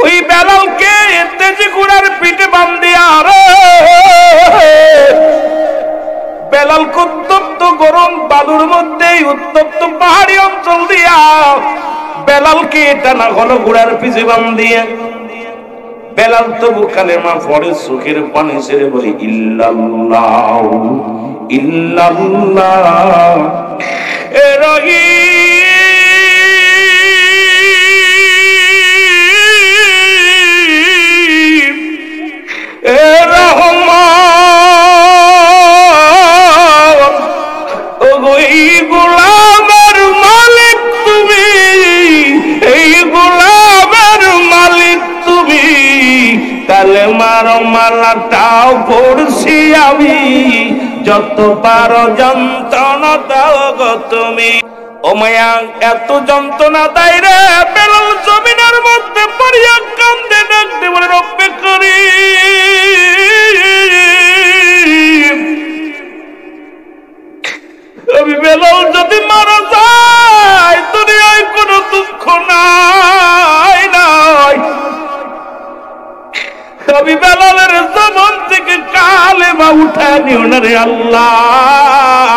ওই বেলালকে তেজি ঘোড়ার পিঠে বান্ধিয়া রে বেলালকে উত্তপ্ত গরম বালুর মধ্যে উত্তপ্ত পাহাড়ি অঞ্চল দিয়া বেলালকে টানা হলো ঘোড়ার পিছে বান্ধিয়া বেলাল তবু কালেমা পড়ে চোখের পানি ছেড়ে বলি ইল্লাল্লাহ ইল্লাল্লাহ এ রহিম এ রহমান ওগো এই গোলামের মালিক তুমি এই গোলামের মালিক তুমি কালেমার মালাটাও পড়ছি আমি যতবার যন্ত্রণা দাও গো তুমি ও মায়া এত যন্ত্রণা দেয় রে বেলাল জমিনের মধ্যে পড়িয়া কান্দে ডাকতে বলে রব্বে করিম আমি বেলাল যদি মারা যায় দুনিয়ায় কোনো দুঃখ নাই নাই আমি বেলালের জবান থেকে কালেমা উঠায় নিও না রে আল্লাহ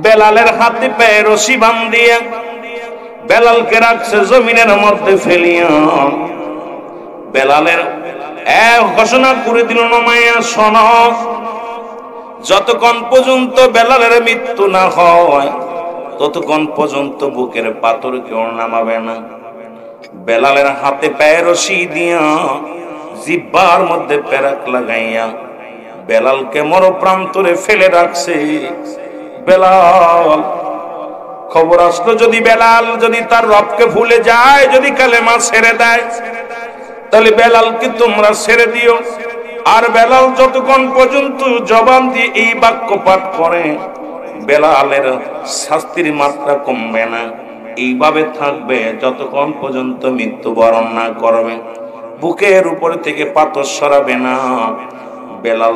বেলালের হাতে পায়ে রশি বান্ধিয়া বেলালকে রাখছে জমিনের মধ্যে ফেলিয়া বেলালের ঘোষণা করে দিল না মায়া শোনো যতক্ষণ পর্যন্ত বেলালের মৃত্যু না হয় ততক্ষণ পর্যন্ত বুকের পাথর কেউ নামাবে না বেলালের হাতে পায়ে রশি দিয়া জিহ্বার মধ্যে পেরাক লাগাইয়া বেলালকে মরপ্রান্তরে ফেলে রাখছে বেলাল খবর আসলো যদি বেলাল যদি তার রবকে ভুলে যায় যদি কালেমা ছেড়ে দেয় তাহলে বেলালকে তোমরা ছেড়ে দিও আর বেলাল যতক্ষণ পর্যন্ত জবান দিয়ে এই বাক্য পাঠ করে বেলালের শাস্তির মাত্রা কমবে না এইভাবে থাকবে যতক্ষণ পর্যন্ত মৃত্যুবরণ না করবে বুকের উপর থেকে পাথর সরাবে না বেলাল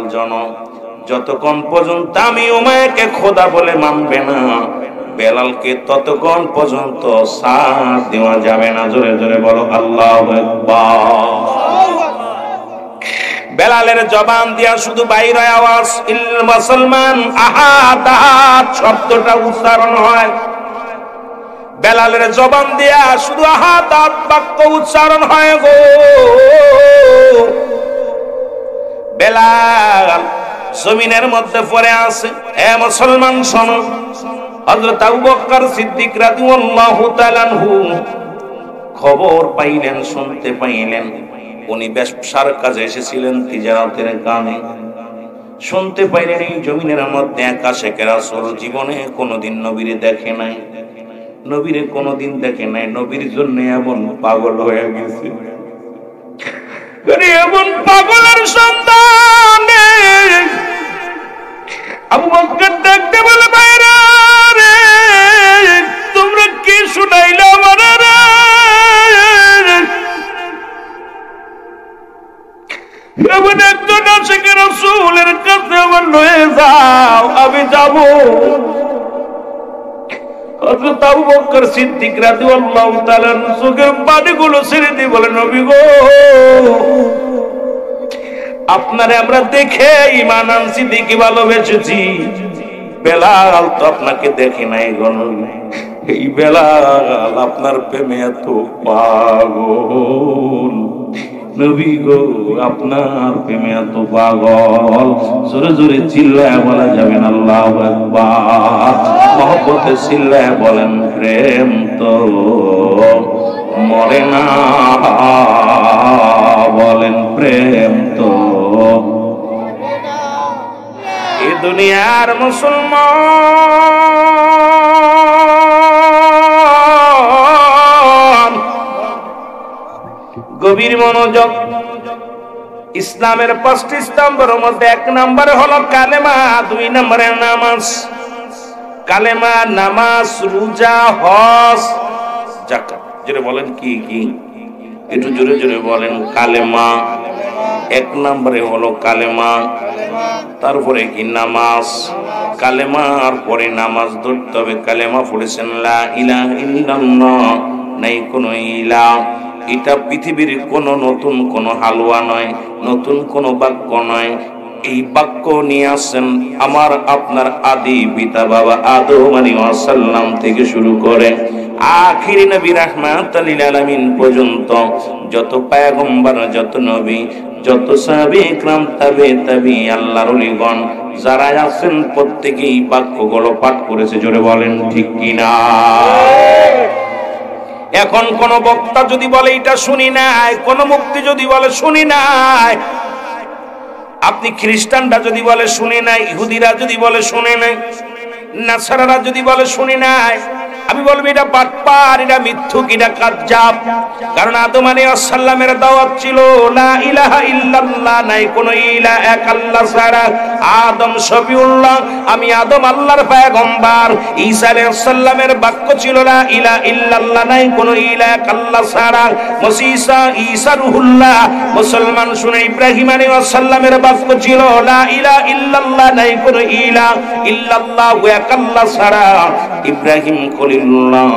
যতক্ষণ পর্যন্ত আমি উমায়াকে খোদা বলে মানবে না বেলালকে ততক্ষণ পর্যন্ত সাথ দেওয়া যাবে না জোরে জোরে বলো আল্লাহু আকবার বেলালের জবান দিয়া শুধু বাইরে আওয়াজ ইল মুসলমান আহাদ আহাদ শব্দটা উচ্চারণ হয় বেলালের জবান দিয়া শুধু আহাদ আহাদ বাক্য উচ্চারণ হয় গো বেলাল জমিনের মধ্যে পড়ে আছে এ মুসলমান শোনো হযরত আবু বকর সিদ্দিক রাদিয়াল্লাহু তাআলা আনহু খবর পাইলেন শুনতে পাইলেন উনি ব্যবসার কাজে এসেছিলেন তিজারতের কারণে শুনতে পাইলেন এই জমিনের মধ্যে আকাশের রাসূল জীবনে কোনোদিন নবীরে দেখে নাই নবীরে কোনোদিন দেখে নাই নবীর জন্য এমন পাগল হয়ে গেছে এমন পাগলের সন্তান আবু বকর ডাকতে বলে ভাইরা রে তোমরা কি শুনাইলে আমার রে এমন একজন আশিকের রাসূলের কাছে আমার লয়ে যাও আমি যাব হযরত আবু বকর সিদ্দিক রাদিয়াল্লাহু তাআলা চোখের পানিগুলো ছেড়ে দিয়ে বলে নবী গো আপনারে আমরা দেখে ঈমান আনছি দেখি ভালোবেসেছি বেলাল তো আপনাকে দেখি নাই গো এই বেলাল আপনার প্রেমে এত পাগল নবী গো আপনার প্রেমে এত পাগল জোরে জোরে চিল্লায় বলা যাবে না আল্লাহু আকবার মহব্বতে চিল্লায় বলেন প্রেম তো মরে না বলেন প্রেম তো এ দুনিয়ার মুসলমান গভীর মনোযোগ ইসলামের 5টি স্তম্ভের মধ্যে 1 নম্বরে হলো কালেমা 2 নম্বরে নামাজ কালেমা নামাজ রোজা হজ যাকাত জোরে বলেন কি কি একটু জোরে জোরে বলেন কালেমা 1 নম্বরে হলো কালেমা তারপরে কি নামাজ কালেমার পরে নামাজ ধরতে হবে কালেমা পড়েছেন লা ইলাহা ইল্লাল্লাহ নাই কোনো ইলাহ এটা পৃথিবীর কোনো নতুন কোনো হালুয়া নয়, নতুন কোনো বাক্য নয়। এই বাক্য নিয়ে আসছেন আমার আপনার আদি পিতা বাবা আদম আলাইহিস সালাম থেকে শুরু করে আখিরি নবী রাহমাতুল লিল আলামিন পর্যন্ত যত পয়গম্বর, যত নবী, যত সাহাবী کرام তাবে আল্লাহর ওলিগণ যারা আছেন প্রত্যেকেই বাক্যগুলো পাঠ করেছে। জোরে বলেন ঠিক কিনা? এখন কোন বক্তা যদি বলে এটা শুনি নাই, কোন মুক্তি যদি বলে শুনি নাই, আপনি খ্রিস্টানরা যদি বলে শুনি নাই, ইহুদিরা যদি বলে শুনে নাই, নাসারারা যদি বলে শুনি নাই, আমি বলবো এটা বাটপার, এটা মিথ্যুক, এটা কাযযাব। কারণ আদম আলাইহিস সালামের দাওয়াত ছিল লা ইলাহা ইল্লাল্লাহ, নাই কোন ইলাহ এক আল্লাহ ছাড়া। আদম শফিউল্লাহ, আমি আদম আল্লাহর পয়গম্বর। ঈসা আলাইহিস সালামের বাক্য ছিল লা ইলাহা ইল্লাল্লাহ, নাই কোন ইলাহ এক আল্লাহ ছাড়া। মুসা ঈসা রুহুল্লাহ। মুসলমান শুনে ইব্রাহিম আলাইহিস সালামের বাক্য ছিল লা ইলাহা ইল্লাল্লাহ, নাই কোন ইলাহ ইল্লাল্লাহ এক আল্লাহ ছাড়া। ইব্রাহিম খলিলুল্লাহ,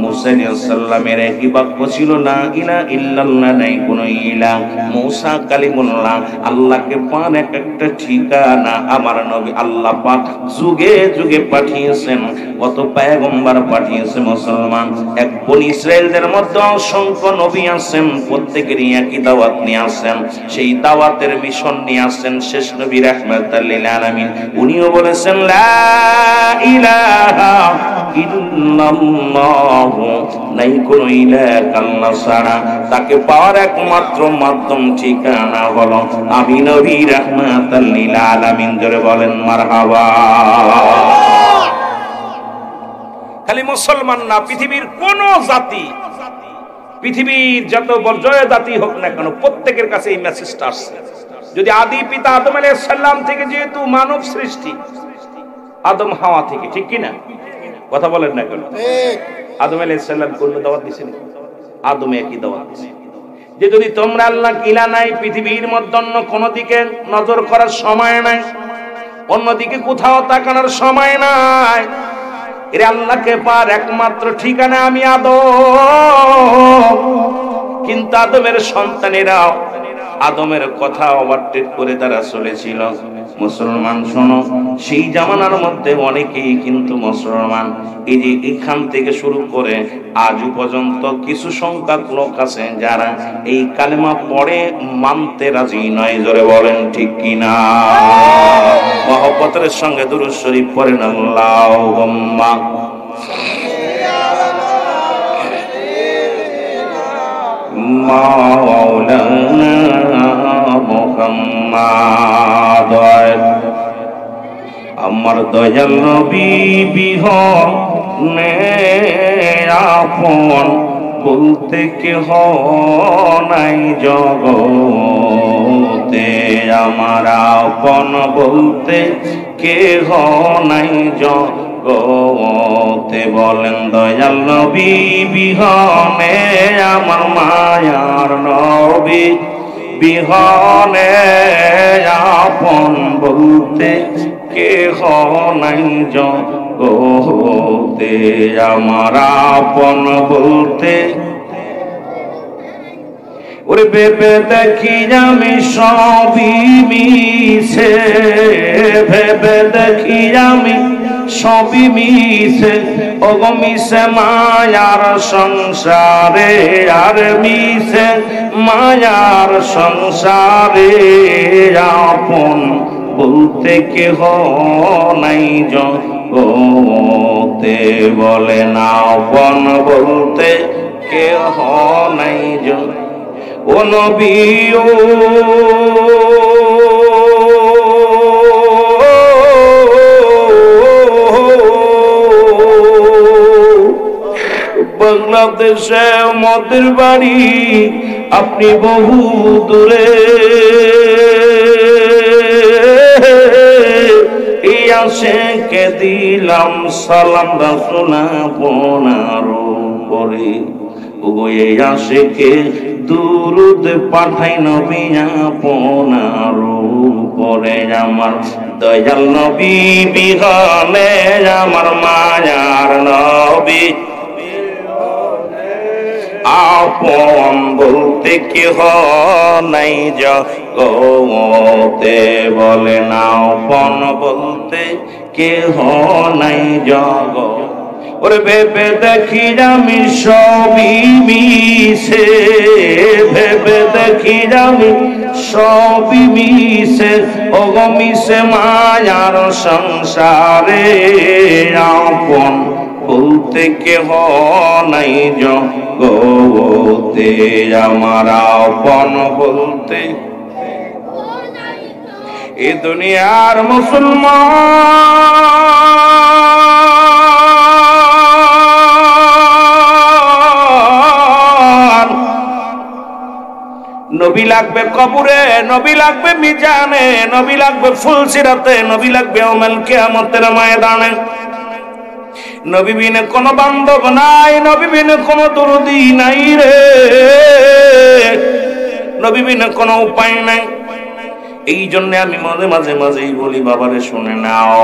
মুসা আলাইহিস সালামের একই বাক্য ছিল লা ইলাহা ইল্লাল্লাহ, নাই কোন ইলাহ। মুসা কালিমুল্লাহ, আল্লাহকে পান এক একটা ঠিকানা আমার নবী আল্লাহ পাক যুগে যুগে পাঠিয়েছেন, কত পয়গম্বর পাঠিয়েছে। মুসলমান এক বনি ইসরাইলদের মধ্যে অসংখ্য নবী আছেন, প্রত্যেকেরই একই দাওয়াত নিয়ে আসেন, সেই দাওয়াতের মিশন নিয়ে আসেন শেষ নবী রাহমাতুল লিল আলামিন। উনিও বলেছেন লা ইলাহা ইল্লাল্লাহ, নাই কোন ইলাহ আল্লাহ ছাড়া। তাকে পাওয়ার একমাত্র মাধ্যম ঠিকানা হলো আমি নবী রাহমাতুল লিল আলামিন। জোরে বলেন মারহাবা। খালি মুসলমান না, পৃথিবীর কোন জাতি, পৃথিবীর যত বর্জয় জাতি হোক না কেন, প্রত্যেকের কাছে এই মেসেজটা আসছে। যদি আদি পিতা আদম আলাইহিস সালাম থেকে, যেহেতু মানব সৃষ্টি আদম হাওয়া থেকে, ঠিক কি না? কথা বলেন না কেন? আদম আলাইহিস সালাম কোন দাওয়াত দিয়েছেন? আদম একই দাওয়াত দিয়েছে যে যদি তোমরা আল্লাহ কিলা নাই, পৃথিবীর মধ্যে অন্য কোন দিকে নজর করার সময় নাই, অন্যদিকে কোথাও তাকানোর সময় নাই। এর আল্লাহকে পার একমাত্র ঠিকানা আমি আদম। কিন্তু আদমের সন্তানেরা আদমের কথা ওভারটেক করে তারা চলেছিল। মুসলমান শোনো, সেই জামানার মধ্যে অনেকেই কিন্তু মুসলমান, এই যে এখান থেকে শুরু করে আজ পর্যন্ত কিছু সংখ্যক লোক আছে যারা এই কালেমা পড়ে মানতে রাজি নয়। জোরে বলেন ঠিক কিনা? মহব্বতের সঙ্গে দুরূদ শরীফ পড়েন আল্লাহুম্মা মাওলানা মুহাম্মদ। আমার দয়াল নবী বিহনে আপন বলতে কেহ নাই জগতে, আমার আপন বলতে কেহ নাই জগতে। বলেন দয়াল নবী বিহনে, আমার মায়ার নবী বিহনে আপন বলতে কেহ নাই জগতে, আমার আপন বলতে। ওরে ভেবে দেখি আমি সবই মিছে, ভেবে দেখি আমি সবই মিছে, ওগো মিছে মায়ার সংসারে, আর মিছে মায়ার সংসারে, আপন বলতে কেহ নাই জগতে। বলেন আপন বলতে কেহ নাই জগতে। ও নবী ও বাংলাদেশে মদের বাড়ি, আপনি বহু দূরে, এই আশেকে দিলাম সালাম রাসূল আপনার উপরে। ওগো এই আশেকে দুরুদ পাঠাই নবী আপনার উপরে। আমার দয়াল নবী বিহনে, আমার মায়ার নবী আপন বলতে কেহ নাই জগতে, বলেন আপন বলতে কেহ নাই জগৎ। ওরে ভেবে দেখি আমি সবই মিশে, ভেবে দেখি আমি সবই মিশে, ওগো মিশে মায়ার সংসারে, আপন বলতে কেহ নাই জগতে, আমার আপন বলতে এ দুনিয়ার মুসলমান নবী লাগবে কবরে, নবী লাগবে মিজানে, নবী লাগবে ফুলসিরাতে, নবী লাগবে ইয়াউমুল কিয়ামতের ময়দানে। নবী বিনে কোনো বান্ধব নাই, নবী বিনে কোনো দরদি নাই রে, নবী বিনে কোনো উপায় নাই। এই জন্য আমি মাঝে মাঝেই বলি, বাবারে শুনে নাও,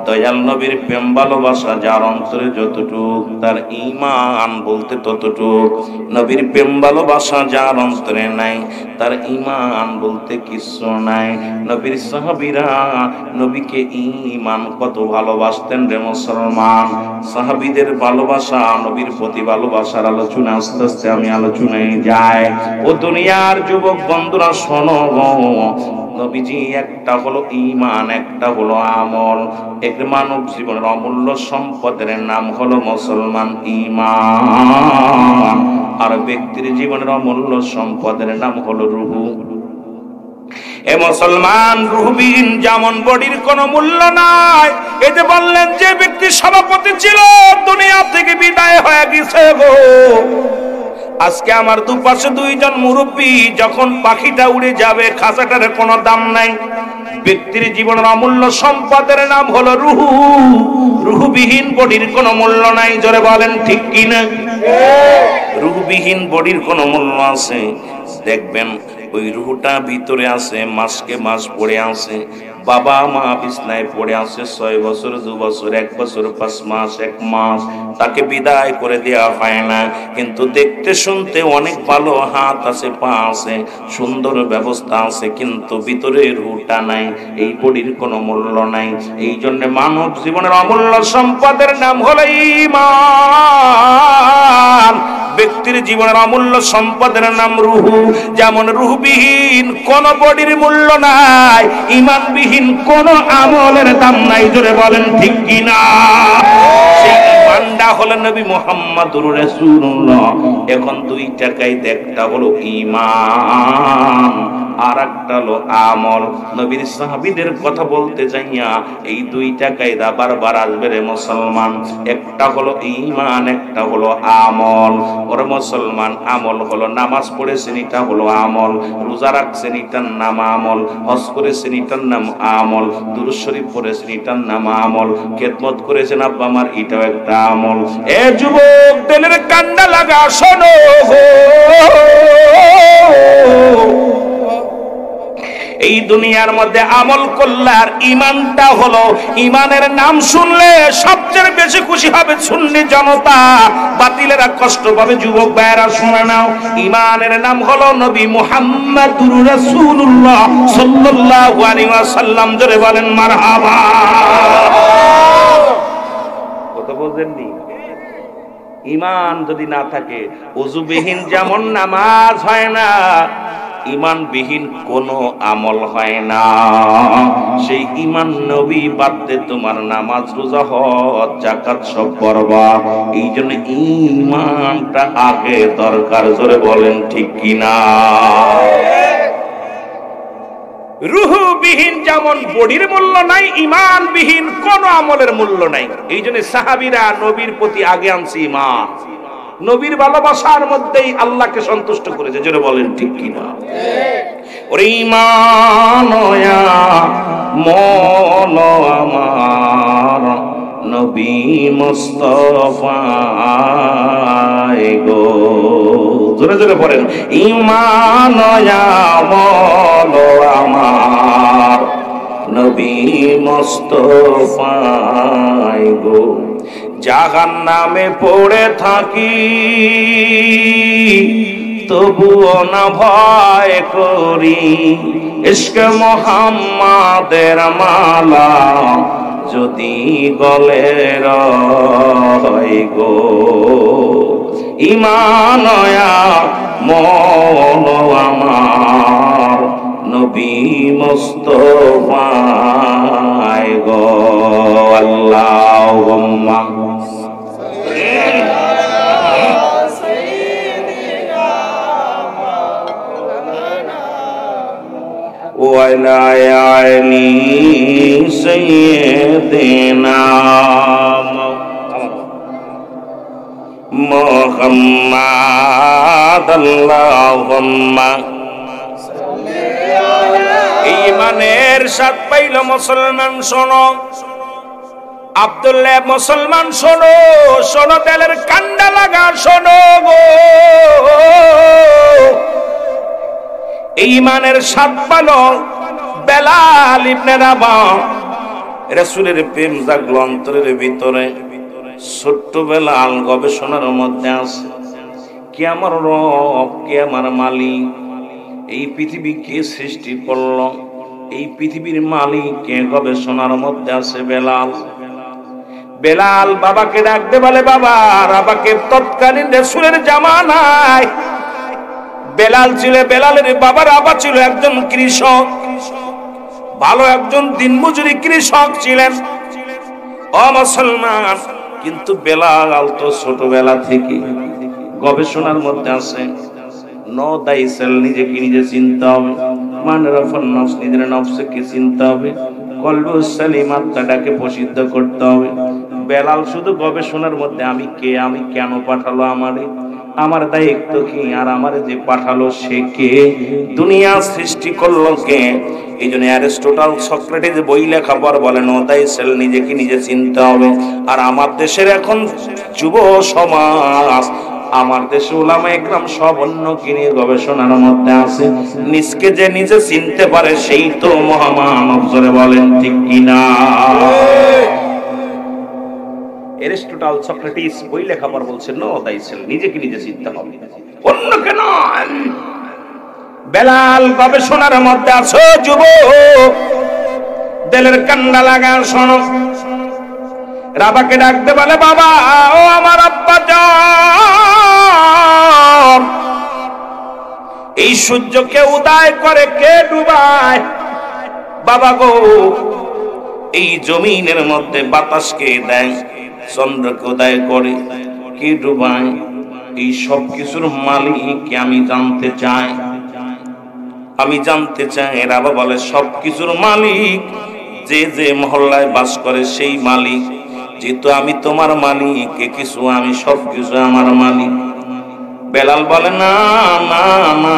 দয়াল নবীর প্রেম ভালোবাসা যার অন্তরে যতটুক, তার ঈমান বলতে ততটুক। নবীর প্রেম ভালোবাসা যার অন্তরে নাই, তার ঈমান বলতে কিছু নাই। নবীর সাহাবীরা নবীকে ঈমান কত ভালোবাসতেন রে মুসলমান। সাহাবীদের ভালোবাসা, নবীর প্রতি ভালোবাসার আলোচনা আস্তে আস্তে আমি আলোচনায় যাই। ও দুনিয়ার যুবক বন্ধুরা শোনো, নবীজি একটা হলো ঈমান, একটা হলো আমল। এক মানব জীবনের অমূল্য সম্পদের নাম হলো মুসলমান ঈমান, আর ব্যক্তির জীবনের অমূল্য সম্পদের নাম হলো রূহ। এ মুসলমান, রূহবিহীন যেমন বডির কোনো মূল্য নাই। এই যে বললেন যে ব্যক্তি সভাপতি ছিল দুনিয়া থেকে বিদায় হয়ে গেছে গো, আজকে আমার দুপাশে দুইজন মুরব্বী, যখন পাখিটা উড়ে যাবে খাঁচাটার কোনো দাম নাই। ব্যক্তির জীবনের অমূল্য সম্পদের নাম হলো রূহ। রূহবিহীন বডির কোনো মূল্য নাই, জোরে বলেন ঠিক কিনা? রূহবিহীন বডির কোনো মূল্য আছে? দেখবেন ওই রূহটা ভিতরে আছে, মাসকে মাস পড়ে আছে, বাবা মা বিছনায় পড়ে আছে 6 বছর, 2 বছর, 1 বছর, 5 মাস, 1 মাস, তাকে বিদায় করে দেওয়া হয় না। কিন্তু দেখতে শুনতে অনেক ভালো, হাত আছে, পা আছে, সুন্দর ব্যবস্থা আছে, কিন্তু ভিতরে রূহটা নাই। এই বডির কোনো মূল্য নাই। এই জন্য মানব জীবনের অমূল্য সম্পদের নাম হলো ঈমান। ব্যক্তির জীবনের অমূল্য সম্পদের নাম রূহ। যেমন রূহবিহীন কোন বডির মূল্য নাই, ঈমানবিহীন কোন আমলের দাম নাই, জোরে বলেন ঠিক কিনা? সেই ঈমানটা হলো নবী মুহাম্মদুর রাসূলুল্লাহ। এখন 2 টাকায়, একটা হলো ঈমান আর একটা হলো আমল। নবীর সাহাবীদের কথা বলতে যাইয়া এই 2 টাকায় বারবার আসবে রে মুসলমান। একটা হলো ঈমান, একটা হলো আমল। ওরে মুসলমান, আমল হলো নামাজ পড়েছেন, এটা হলো আমল। রোজা রাখছেন, এটার নাম আমল। হজ করেছেন, এটার নাম আমল। দুরূদ শরীফ পড়েছেন, এটার নাম আমল। খেদমত করেছেন আব্বা আমার, এটাও একটা আমল। এ যুবক, দিলের কান্না লাগা শোনো গো, এই দুনিয়ার মধ্যে আমল করলে আর ঈমানটা হলো, ঈমানের নাম শুনলে সবচেয়ে বেশি খুশি হবে সুন্নি জনতা, বাতিলেরা কষ্ট পাবে। যুবক ভাইরা শুনে নাও, ঈমানের নাম হলো নবী মুহাম্মদুর রাসূলুল্লাহ সাল্লাল্লাহু আলাইহি ওয়াসাল্লাম, জোরে বলেন মারহাবা। কথা বলেননি? ঈমান যদি না থাকে, ওযুবিহীন যেমন নামাজ হয় না, ঈমানবিহীন কোনো আমল হয় না। সেই ঈমান নবী বাদ দিয়ে তোমার নামাজ, রোজা, হজ, যাকাত সব করবা। এই জন্য ঈমানটা আগে দরকার, জোরে বলেন ঠিক কিনা? রূহবিহীন যেমন বডির মূল্য নাই, ঈমানবিহীন কোন আমলের মূল্য নাই। এই জন্য সাহাবীরা নবীর প্রতি আগে আনছে ঈমান। নবীর ভালোবাসার মধ্যেই আল্লাহকে সন্তুষ্ট করেছে, জোরে বলেন ঠিক কিনা? ওরে ঈমান মন আমার নবী মুস্তাফা গো, জোরে জোরে পড়েন, ঈমান মন আমার নবী মুস্তাফা গো। জাহান্নামে পড়ে থাকি তবুও না ভয় করি, ইশকে মুহাম্মাদের মালা যদি গলে রয় গো, ঈমানয়া মন আমার নবী মুস্তাফায় গো। আল্লাহুম্মা وعلى آل سيدنا محمد اللهم ঈমানের স্বাদ পাইল মুসলমান শোনো, আব্দুল্লাহ মুসলমান শোনো, শোনো তেলের কান্ডা লাগা শোনো গো, ঈমানের স্বাদ পালো বেলাল ইবনে রাবাহ। রাসূলের প্রেম জাগলো অন্তরের ভিতরে। ছোট্ট বেলাল গবেষণার মধ্যে আছে, কে আমার রব, কে আমার মালিক, এই পৃথিবী কে সৃষ্টি করলো, এই পৃথিবীর মালিক কে, গবেষণার মধ্যে আছে বেলাল। বেলাল বাবাকে ডাকতে বলে, বাবা। বাবাকে তৎকালীন রাসূলের জামানায় বেলাল ছিল, বেলালের বাবার আবা ছিল একজন কৃষক, ভালো একজন দিনমজুরি কৃষক ছিলেন। ও মুসলমান, কিন্তু বেলাল তো ছোটবেলা থেকে গবেষণার মধ্যে আছে, নো দাইসেল, নিজেকে নিজে চিনতে হবে, মান রাফান নফস, নিজের নফসকে চিনতে হবে, কলবু সালিম, আত্মাটাকে প্রসিদ্ধ করতে হবে। বেলাল শুধু গবেষণার মধ্যে, আমি কে, আমি কেন পাঠালো আমারে, আমার দায়িত্ব কি, আর আমার যে পাঠালো সে কে, দুনিয়া সৃষ্টি করলো কে। এই জন্য অ্যারিস্টটল, সক্রেটিস বই লেখা পর বলেন নো দাইসেল, নিজেকে নিজে চিনতে হবে। আর আমার দেশের এখন যুব সমাজ, আমার দেশে উলামা ইকরাম সব অন্যকে নিয়ে গবেষণার মধ্যে আছে। নিজকে যে নিজে চিনতে পারে সেই তো মহামানব, জোরে বলেন ঠিক কিনা। অ্যারিস্টটল, সক্রেটিস বই লেখা পর বলছে নো দাইসেল, নিজেকে নিজে চিনতে হবে, অন্যকে নয়। বেলাল গবেষণার মধ্যে আছো যুবক, দিলের কান্ডা লাগা শোনো। রাবাকে ডাকতে বলে, বাবা ও আমার আব্বা জান, এই সূর্যকে উদয় করে কে ডুবায়? বাবা গো, এই জমিনের মধ্যে বাতাসকে দেয়, চন্দ্রকে উদয় করে কে ডুবায়? এই সব কিছুর মালিক আমি জানতে চাই, আমি জানতে চাই। রাবা বলে, সব কিছুর মালিক যে যে মহল্লায় বাস করে সেই মালিক। যেহেতু আমি তোমার মালিক, কিছু আমি সব কিছু আমার মালিক। বেলাল বলে, না না না,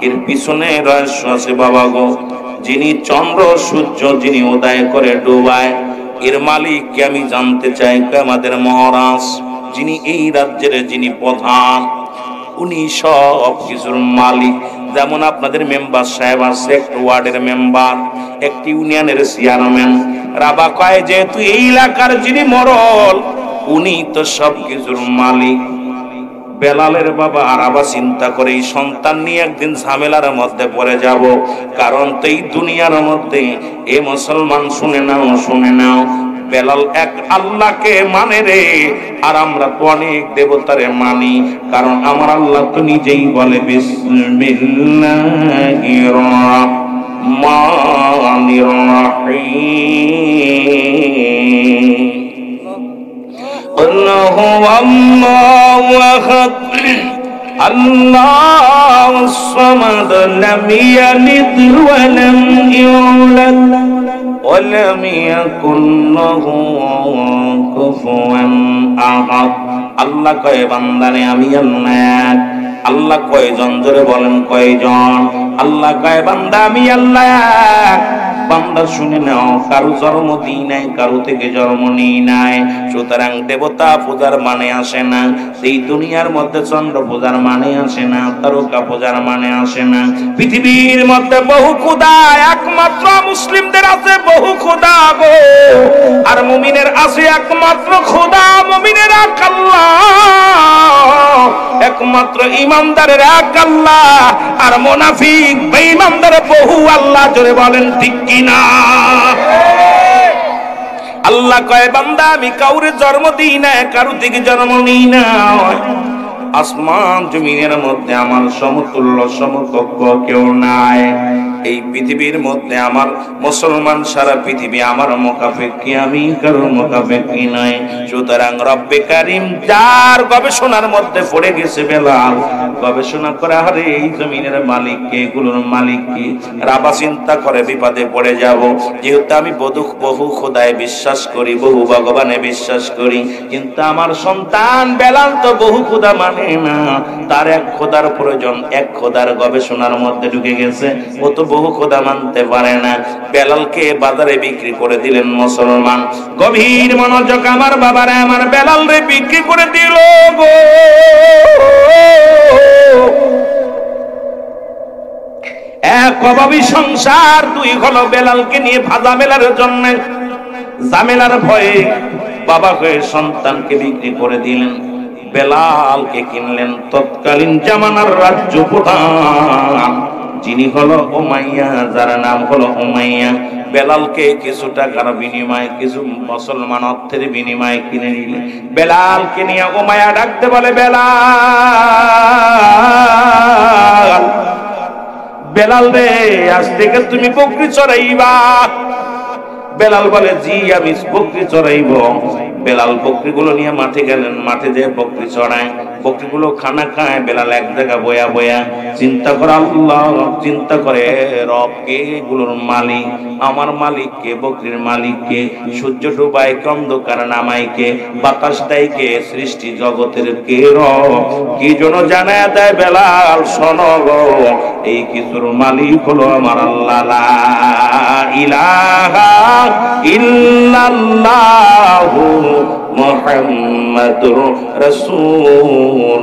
এর পিছনে রহস্য আছে বাবা গো। যিনি চন্দ্র সূর্য যিনি উদয় করে ডুবায়, এর মালিককে আমি জানতে চাই। আমাদের মহারাজ যিনি এই রাজ্যের যিনি প্রধান, উনি সব কিছুর মালিক। যেমন আপনাদের মেম্বার সাহেব আছে, একটা ওয়ার্ডের মেম্বার, একটি ইউনিয়নের চেয়ারম্যান। রাবা কয়, যেহেতু এই এলাকার যিনি মরল, উনি তো সব কিছুর মালিক। বেলালের বাবা আর আবার চিন্তা করে, এই সন্তান নিয়ে একদিন ঝামেলার মধ্যে পড়ে যাব। কারণ তো এই দুনিয়ার মধ্যে, এ মুসলমান শুনে নাও, শুনে নাও, বেলাল এক আল্লাহকে মানে রে, আর আমরা তো অনেক দেবতারে মানি। কারণ আমার আল্লাহ তো নিজেই বলে, বিসমিল্লাহির রাহমানির রাহিম, আল্লাহু আল্লাহু আহাদ, আল্লাহুস সামাদ, লাম ইয়ালিদ ওয়া লাম ইউলাদ ওয়া লাম ইয়াকুল লাহু কুফুয়ান আহাদ। আল্লাহ কয়, বান্দারে আমি আল্লাহ। আল্লাহ কয়জন? জোরে বলেন কয়জন? আল্লাহ কয়, বান্দা আমি আল্লাহ। বান্দা শুনে নাও, কারো জন্ম দিই নাই, কারো থেকে জন্ম নিই নাই। সুতরাং দেবতা পূজার মানে আসে না, এই দুনিয়ার মধ্যে চন্দ্র পূজার মানে আসে না, তারকা পূজার মানে আসে না। পৃথিবীর মধ্যে বহু খোদা, একমাত্র মুসলিমদের আছে বহু খোদা গো, আর মুমিনের আছে একমাত্র খোদা, মুমিনের এক আল্লাহ, একমাত্র ইমানদারের এক আল্লাহ, আর মুনাফিক বেঈমানদের বহু আল্লাহ। জোরে বলেন ঠিক কিনা? আল্লাহ কয় বান্দা আমি কাউরে জন্ম দিই না, কারো থেকে জন্ম নিই না। আসমান জমিনের মধ্যে আমার সমতুল্য সমকক্ষ কেউ নাই। এই পৃথিবীর মধ্যে আমার মুসলমান, সারা পৃথিবী আমার মুখাপেক্ষী, আমি কারো মুখাপেক্ষী নাই। সুতরাং রব্বে কারিম যার গবেষণার মধ্যে পড়ে গেছে বেলাল, গবেষণা করে আরে এই জমিনের মালিক কে, এগুলোর মালিক কি, রাবা চিন্তা করে বিপদে পড়ে যাব। যেহেতু আমি বহু খোদায় বিশ্বাস করি, বহু ভগবানে বিশ্বাস করি, কিন্তু আমার সন্তান বেলাল তো বহু খোদা মানে না, তার এক খোদার প্রয়োজন, এক খোদার গবেষণার মধ্যে ঢুকে গেছে, ও তো বহু খোদা মানতে পারে না। বেলালকে বাজারে বিক্রি করে দিলেন মুসলমান। গভীর মনোযোগ আমার বাবারা, আমার বেলাল রে বিক্রি করে দিল গো। এক অভাবী সংসার, দুই হলো বেলালকে নিয়ে ভাজা মেলার জন্য, জামেলার ভয়ে বাবা হয়ে সন্তানকে বিক্রি করে দিলেন। বেলালকে কিনলেন তৎকালীন জামানার রাজ্য প্রধান, যিনি হলো উমাইয়া, যার নাম হলো উমাইয়া। বেলালকে কিছু টাকার বিনিময়ে, কিছু মুসলমান অর্থের বিনিময়ে কিনে নিলেন। বেলালকে নিয়ে উমাইয়া ডাকতে বলে, বেলাল, বেলাল রে আজ থেকে তুমি বকরি চড়াইবা। বেলাল বলে জি আমি বকরি চড়াইব। বেলাল বকরিগুলো নিয়ে মাঠে গেলেন, মাঠে যেয়ে বকরি চড়ায়, বকরিগুলো খানা খায়। বেলাল এক জায়গা বয়া বয়া চিন্তা করে, আল্লাহ, চিন্তা করে রব কে, এগুলোর মালিক, আমার মালিক কে, বকরির মালিক কে, সূর্য ডুবায় কে, অন্ধকার নামায় কে, বাতাস দেয় কে, সৃষ্টি জগতের কে রব, কি জন্য জানায় দেয় বেলাল, শোনো গো, এই কিছুর মালিক হলো আমার আল্লাহ। লা ইলাহা ইল্লাল্লাহু মুহাম্মাদুর রাসূলুল্লাহ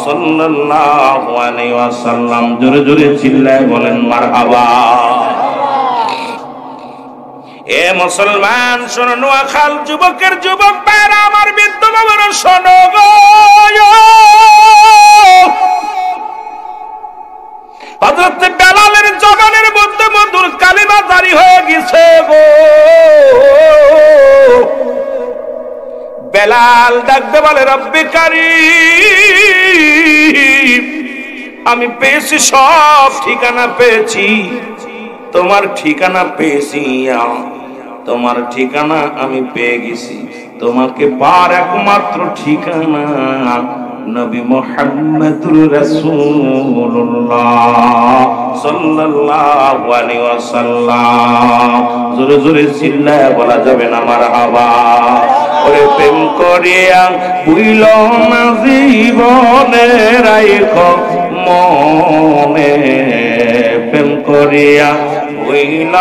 সাল্লাল্লাহু আলাইহি ওয়াসাল্লাম। জোরে জোরে চিল্লায় বলেন মারহাবা। এ মুসলমান শোনো, নোয়াখাল যুবকের যুবক ভাইরা আমার, বৃদ্ধ বাবারা শোনো গো, হযরত বেলালের জবানের মধ্যে মধুর কালিমা জারি হয়ে গেছে গো। বেলাল ডাকতে বলে, রব্বে কারীম, আমি পেয়েছি, সব ঠিকানা পেয়েছি, তোমার ঠিকানা পেয়েছি, তোমার ঠিকানা আমি পেয়ে গেছি। তোমাকে পার একমাত্র ঠিকানা নবী মুহাম্মদুর রাসূলুল্লাহ সাল্লাল্লাহু আলাইহি ওয়াসাল্লাম। জোরে জোরে চিল্লায় বলা যাবে না মারহাবা। ওরে প্রেম করিয়া ভুইল না জীবনে, রাইখো মনে, প্রেম করিয়া ভুইল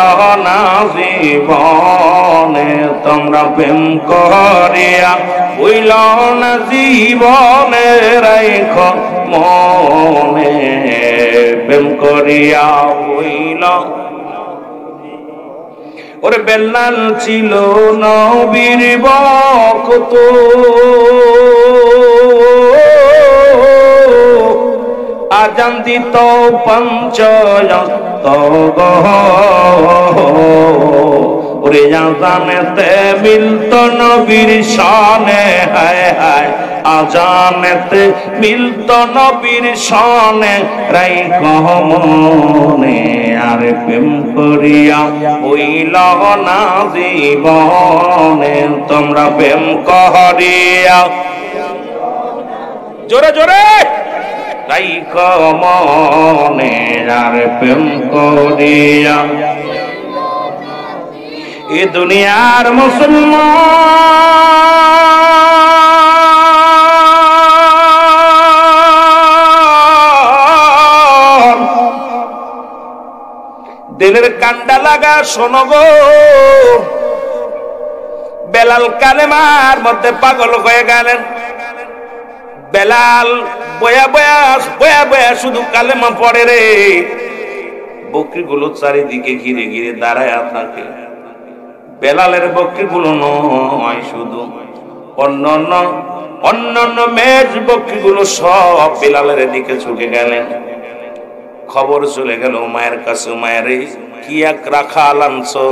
না জীবনে, তোমরা প্রেম করিয়া ভুইল না জীবনে, রাইখো মনে, প্রেম করিয়া ভুইল। ওরে বেলাল ছিল নবীর ভক্ত, আজান দিত পঞ্চয়ত গো, ওরে আজানেতে মিলত নবীর শানে, হায় হায় আজানেতে মিলত নবীর শানে, রাইখো মনে, আর প্রেম করিয়া হইল না জীবনে, তোমরা প্রেম করিয়া, জোরে জোরে, রাইখো মনে, আর প্রেম করিয়া। এ দুনিয়ার মুসলমান দিলের কান্ডা লাগা শোনো গো, বেলাল কালেমার মধ্যে পাগল হয়ে গেলেন। বেলাল বয়া বয়া বয়া বয়া শুধু কালেমা পড়ে রে। বকরিগুলো চারিদিকে ঘিরে ঘিরে দাঁড়ায় থাকে। বেলালের বকরিগুলো নয়, শুধু অন্যান্য মেজ বকরিগুলো সব বেলালের দিকে ঝুঁকে গেলেন। খবর চলে গেল মায়ের কাছে, মায়ের কি এক রাখাল আনছো,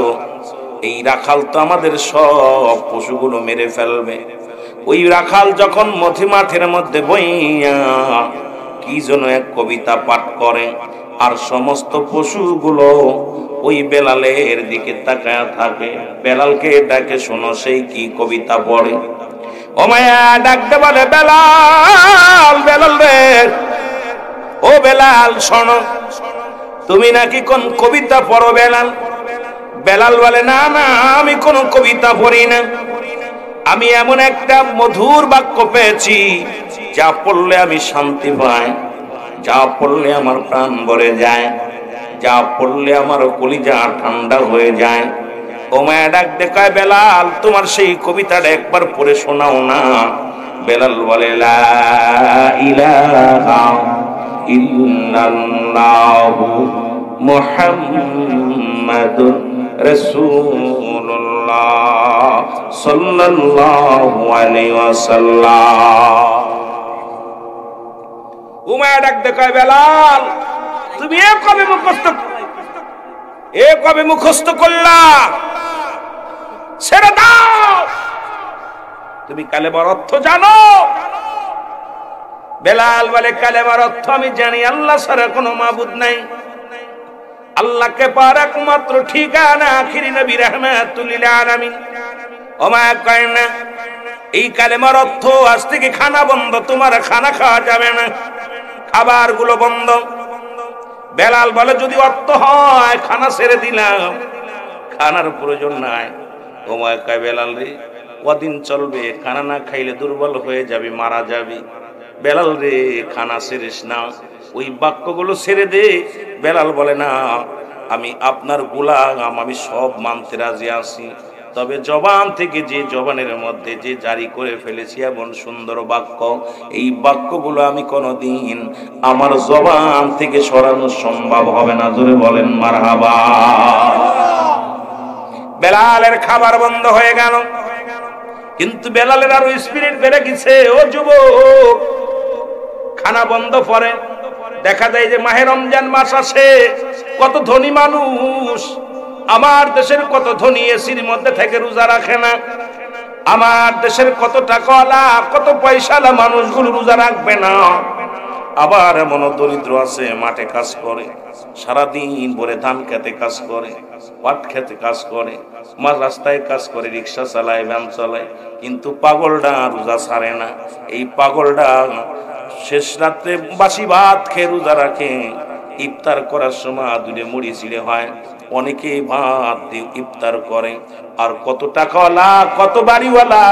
এই রাখাল তো আমাদের সব পশুগুলো মেরে ফেলবে। ওই রাখাল যখন মাঠের মধ্যে বইয়া কি যেন এক কবিতা পাঠ করে, আর সমস্ত পশুগুলো ওই বেলালের দিকে তাকায় থাকে। বেলালকে ডাকে, শোনো সেই কি কবিতা পড়ে। ও মায়া ডাকতে বলে, বেলাল, বেলাল রে, ও বেলাল শোনো, তুমি নাকি কোন কবিতা পড়ো বেলাল? বেলাল বলে, না না, আমি কোন কবিতা পড়ি না, আমি এমন একটা মধুর বাক্য পেয়েছি যা পড়লে আমি শান্তি পাই, যা পড়লে আমার প্রাণ ভরে যায়, যা পড়লে আমার কলিজা ঠান্ডা হয়ে যায়। ও মায়া ডাক দেখায়, বেলাল তোমার সেই কবিতাটা একবার পড়ে শোনাও না। বেলাল বলে, লা ইলাহা ইল্লাল্লাহু মুহাম্মাদুর রাসূলুল্লাহ সাল্লাল্লাহু আলাইহি ওয়াসাল্লাম। উমায়া ডাক দেখায়, বেলাল তুমি কবে মুখস্থ করলা? ছেড়ে দাও, তুমি কালেমার অর্থ জানো? বেলাল বলে, কালেমার অর্থ আমি জানি, আল্লাহ ছাড়া কোনো মাবুদ নাই, আল্লাহকে পার একমাত্র ঠিকানা, আখিরি নবী রাহমাতুল লিল আলামিন। ওমায়া কয় না, এই কালেমার অর্থ আজ থেকে খানা বন্ধ, তোমার খানা খাওয়া যাবে না, খাবার গুলো বন্ধ। বেলাল বলে, যদি অর্থ হয় খানা ছেড়ে দিলাম, খানার প্রয়োজন নাই। ওমায়া কয়, বেলাল রে কদিন চলবে, খানা না খাইলে দুর্বল হয়ে যাবি, মারা যাবি। বেলাল রে খানা ছেড়িস না, ওই বাক্যগুলো ছেড়ে দে। বেলাল বলে, না আমি আপনার গোলাম, আমি সব মানতে রাজি আছি, তবে জবান থেকে যে জবানের মধ্যে যে জারি করে ফেলেছি এমন সুন্দর বাক্য, এই বাক্যগুলো আমি কোনোদিন আমার জবান থেকে সরানো সম্ভব হবে না। জোরে বলেন মারহাবা। বেলালের খাবার বন্ধ হয়ে গেল, কিন্তু বেলালের আরো স্পিরিট বেড়ে গেছে। ও যুবক, খানা বন্ধ পরে দেখা যায় যে মাহে রমজান মাস আসে, কত ধনী মানুষ, আমার দেশের কত ধনী এসির মধ্যে থেকে রোজা রাখে না, আমার দেশের কত টাকাওয়ালা কত পয়সাওয়ালা মানুষগুলো রোজা রাখবে না। আবার এমন দরিদ্র আছে, মাঠে কাজ করে, সারাদিন ভরে ধান খেতে কাজ করে, পাট খেতে কাজ করে, মাঝ রাস্তায় কাজ করে, রিক্সা চালায়, ভ্যান চালায়, কিন্তু পাগলটা রোজা ছাড়ে না। এই পাগলটা শেষ রাত্রে বাসি ভাত খেয়ে রোজা রাখে, ইফতার করার সময় দুলে মুড়ি ছিঁড়ে হয়, অনেকে ভাত দিয়ে ইফতার করে। আর কত টাকাওয়ালা, কত বাড়িওয়ালা,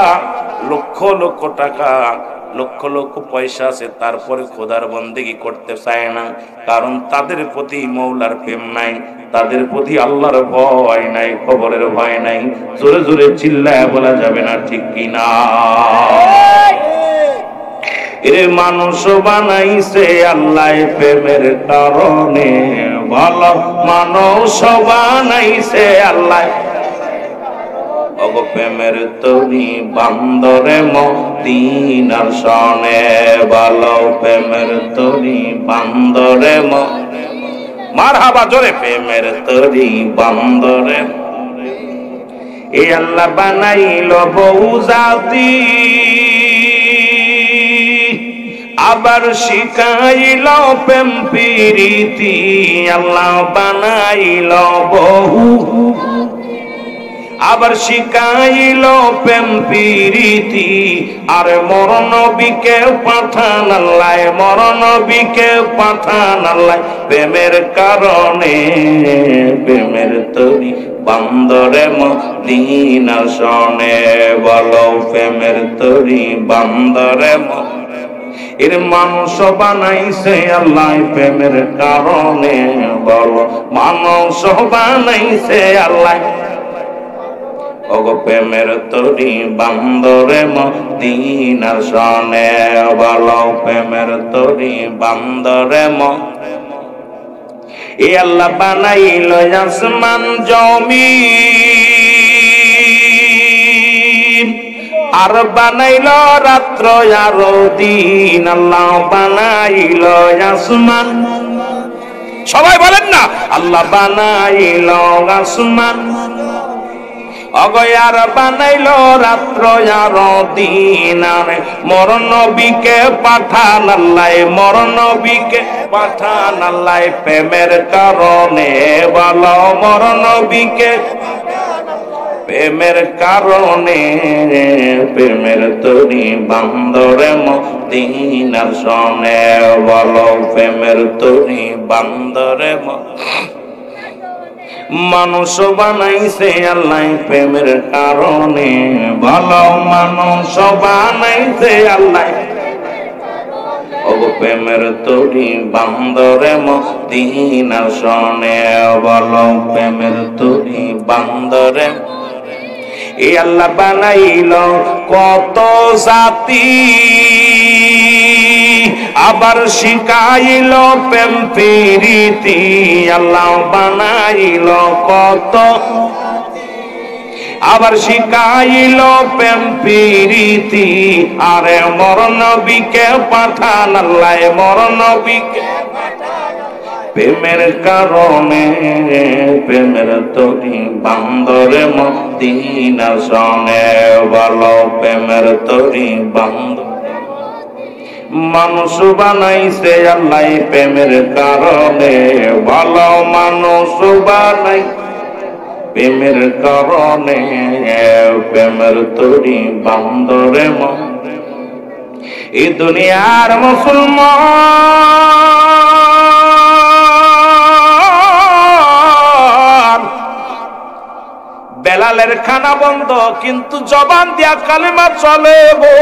লক্ষ লক্ষ টাকা, লক্ষ লক্ষ পয়সা আছে, তারপরে খোদার বন্দেগী করতে চায় না, কারণ তাদের প্রতি মৌলার প্রেম নাই, তাদের প্রতি আল্লাহর ভয় নাই, কবরের ভয় নাই। জোরে জোরে চিল্লায় বলা যাবে না, ঠিক কিনা? এরে মানুষ বানাইছে আল্লাহ প্রেমের কারণে, ভালো মানুষ বানাইছে আল্লাহ প্রেমের তরি বান্দরে মদিনার সনে, ভালো প্রেমের তরি বান্দরে মারহাবা। জোরে প্রেমের তরি বান্দরে। এই আল্লাহ বানাইল বহু জাতি, আবার শিখাইল প্রেম প্রীতি। আল্লাহ বানাইল বহু, আবার শিখাইল প্রেম প্রীতি। আর মরণ নবীকে পাঠান আল্লাহ, মরণ নবীকে পাঠান আল্লাহ প্রেমের কারণে, প্রেমের তরি বান্দরে মদিনার সনে, বলো প্রেমের তরি বান্দরে এর মানুষ বানাইছে আল্লাহ প্রেমের কারণে, বলো মানুষ বানাইছে আল্লাহ। ওগো প্রেমের তরি বান্দরে মদিনার সনে, বলো প্রেমের তরি বান্দরে এ আল্লাহ বানাইল আসমান জমিন, আর বানাইল রাত্র আর দিন। আল্লাহ বানাইল আসমান, সবাই বলেন না, আল্লাহ বানাইল আসমান, অগয়ার বানাইল রাত্র আর দিন। আর মোর নবীকে পাঠান আল্লাহ, মোর নবীকে পাঠান আল্লাহ প্রেমের কারণে, বলো মোর নবীকে প্রেমের কারণে। প্রেমের তরি বান্দরে মদিনার সনে, বলো প্রেমের তরি বান্দরে মানুষ বানাইছে আল্লাহ প্রেমের কারণে, ভালো মানুষ বানাইছে আল্লাহ। ওগো প্রেমের তরি বান্দরে মদিনার সনে, বলো প্রেমের তরি বান্দরে। এ আল্লাহ বানাইল কত জাতি, আবার শিখাইল প্রেম প্রীতি। আল্লাহ বানাইল কত, আবার শিখাইল প্রেম প্রীতি। আরে মোর নবীকে পাঠান আল্লাহ, মোর নবীকে প্রেমের কারণে। প্রেমের তরি বান্দরে মদিনার সনে, বলো প্রেমের তরি বান্দর। মানুষ বানাইছে আল্লাহ প্রেমের কারণে, বলো মানুষ বানাই প্রেমের কারণে। প্রেমের তরি বান্দরে এই দুনিয়ার মুসলমান বেলালের খানা বন্ধ, কিন্তু জবান দিয়া কালেমা চলে গো।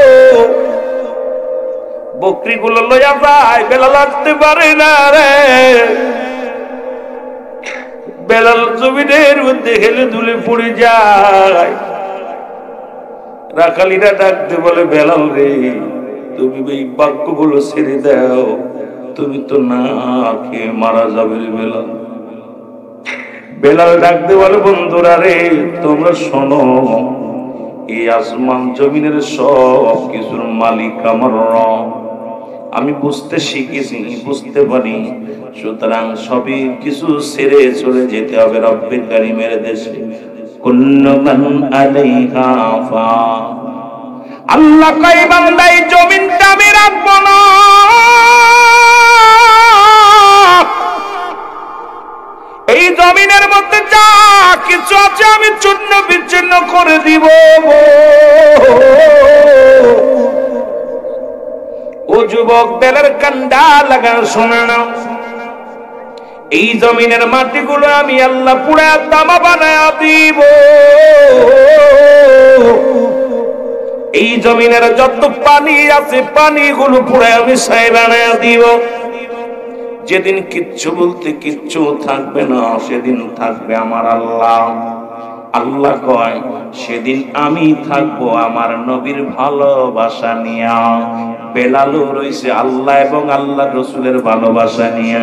বকরিগুলো লইয়া যায়, বেলাল আসতে পারে না রে। বেলাল জমিনের মধ্যে হেলে দুলে পড়ে যায়। রাখালিরা ডাকতে বলে, বেলাল রে তুমি এই বাক্যগুলো ছেড়ে দাও, তুমি তো না খেয়ে মারা যাবে রে বেলাল। বেলাল ডাকতে বলে, বন্ধুরা রে তোমরা শোনো, এই আসমান জমিনের সব কিছুর মালিক আমার রব। আমি বুঝতে শিখেছি, বুঝতে পারি, সুতরাং সবই কিছু ছেড়ে চলে যেতে হবে রব্বিল কারীমের দেশে। কুল্লু মান আলাইহা ফান। আল্লাহ কয় বান্দা এই জমিনটা আমি রাখবো না, এই জমিনের মধ্যে যা কিছু আছে আমি চূর্ণ বিচ্ছিন্ন করে দিব। ও যুবক বেলার কান্ডা লাগা শোনা নাও, এই জমিনের মাটিগুলো আমি আল্লাহ পুরা তামা বানায়া দিব। এই জমিনের যত পানি আছে পানিগুলো পুরা আমি ছাই বানায়া দিব। যেদিন কিচ্ছু বলতে কিচ্ছু থাকবে না, সেদিন থাকবে আমার আল্লাহ। আল্লাহ কয় সেদিন আমি থাকবো আমার নবীর ভালোবাসা নিয়া। বেলালও রয়েছে আল্লাহ এবং আল্লাহ রসুলের ভালোবাসা নিয়ে।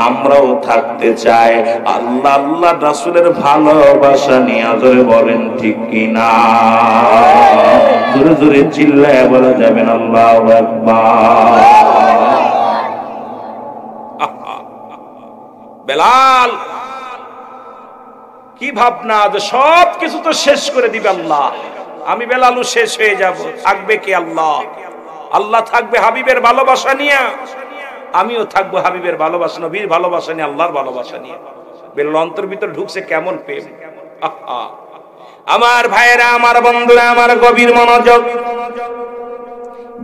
আমরাও থাকতে চাই আল্লাহ আল্লাহ রসুলের ভালোবাসা নিয়ে। জোরে বলেন ঠিক কিনা? জোরে জোরে চিল্লায় বলা যাবেন আল্লাহু আকবার। বেলাল কি ভাবনা যে সব কিছু তো শেষ করে দিবে আল্লাহ, আমি বেলালও শেষ হয়ে যাব, থাকবে কি আল্লাহ? আল্লাহ থাকবে হাবিবের ভালোবাসা নিয়ে, আমিও থাকবো হাবিবের ভালোবাসা, নবীর ভালোবাসা নিয়ে, আল্লাহর ভালোবাসা নিয়ে। বেলাল অন্তর ভিতর ঢুকছে কেমন প্রেম! আমার ভাইয়েরা, আমার বন্ধুরা, আমার গভীর মনোযোগ।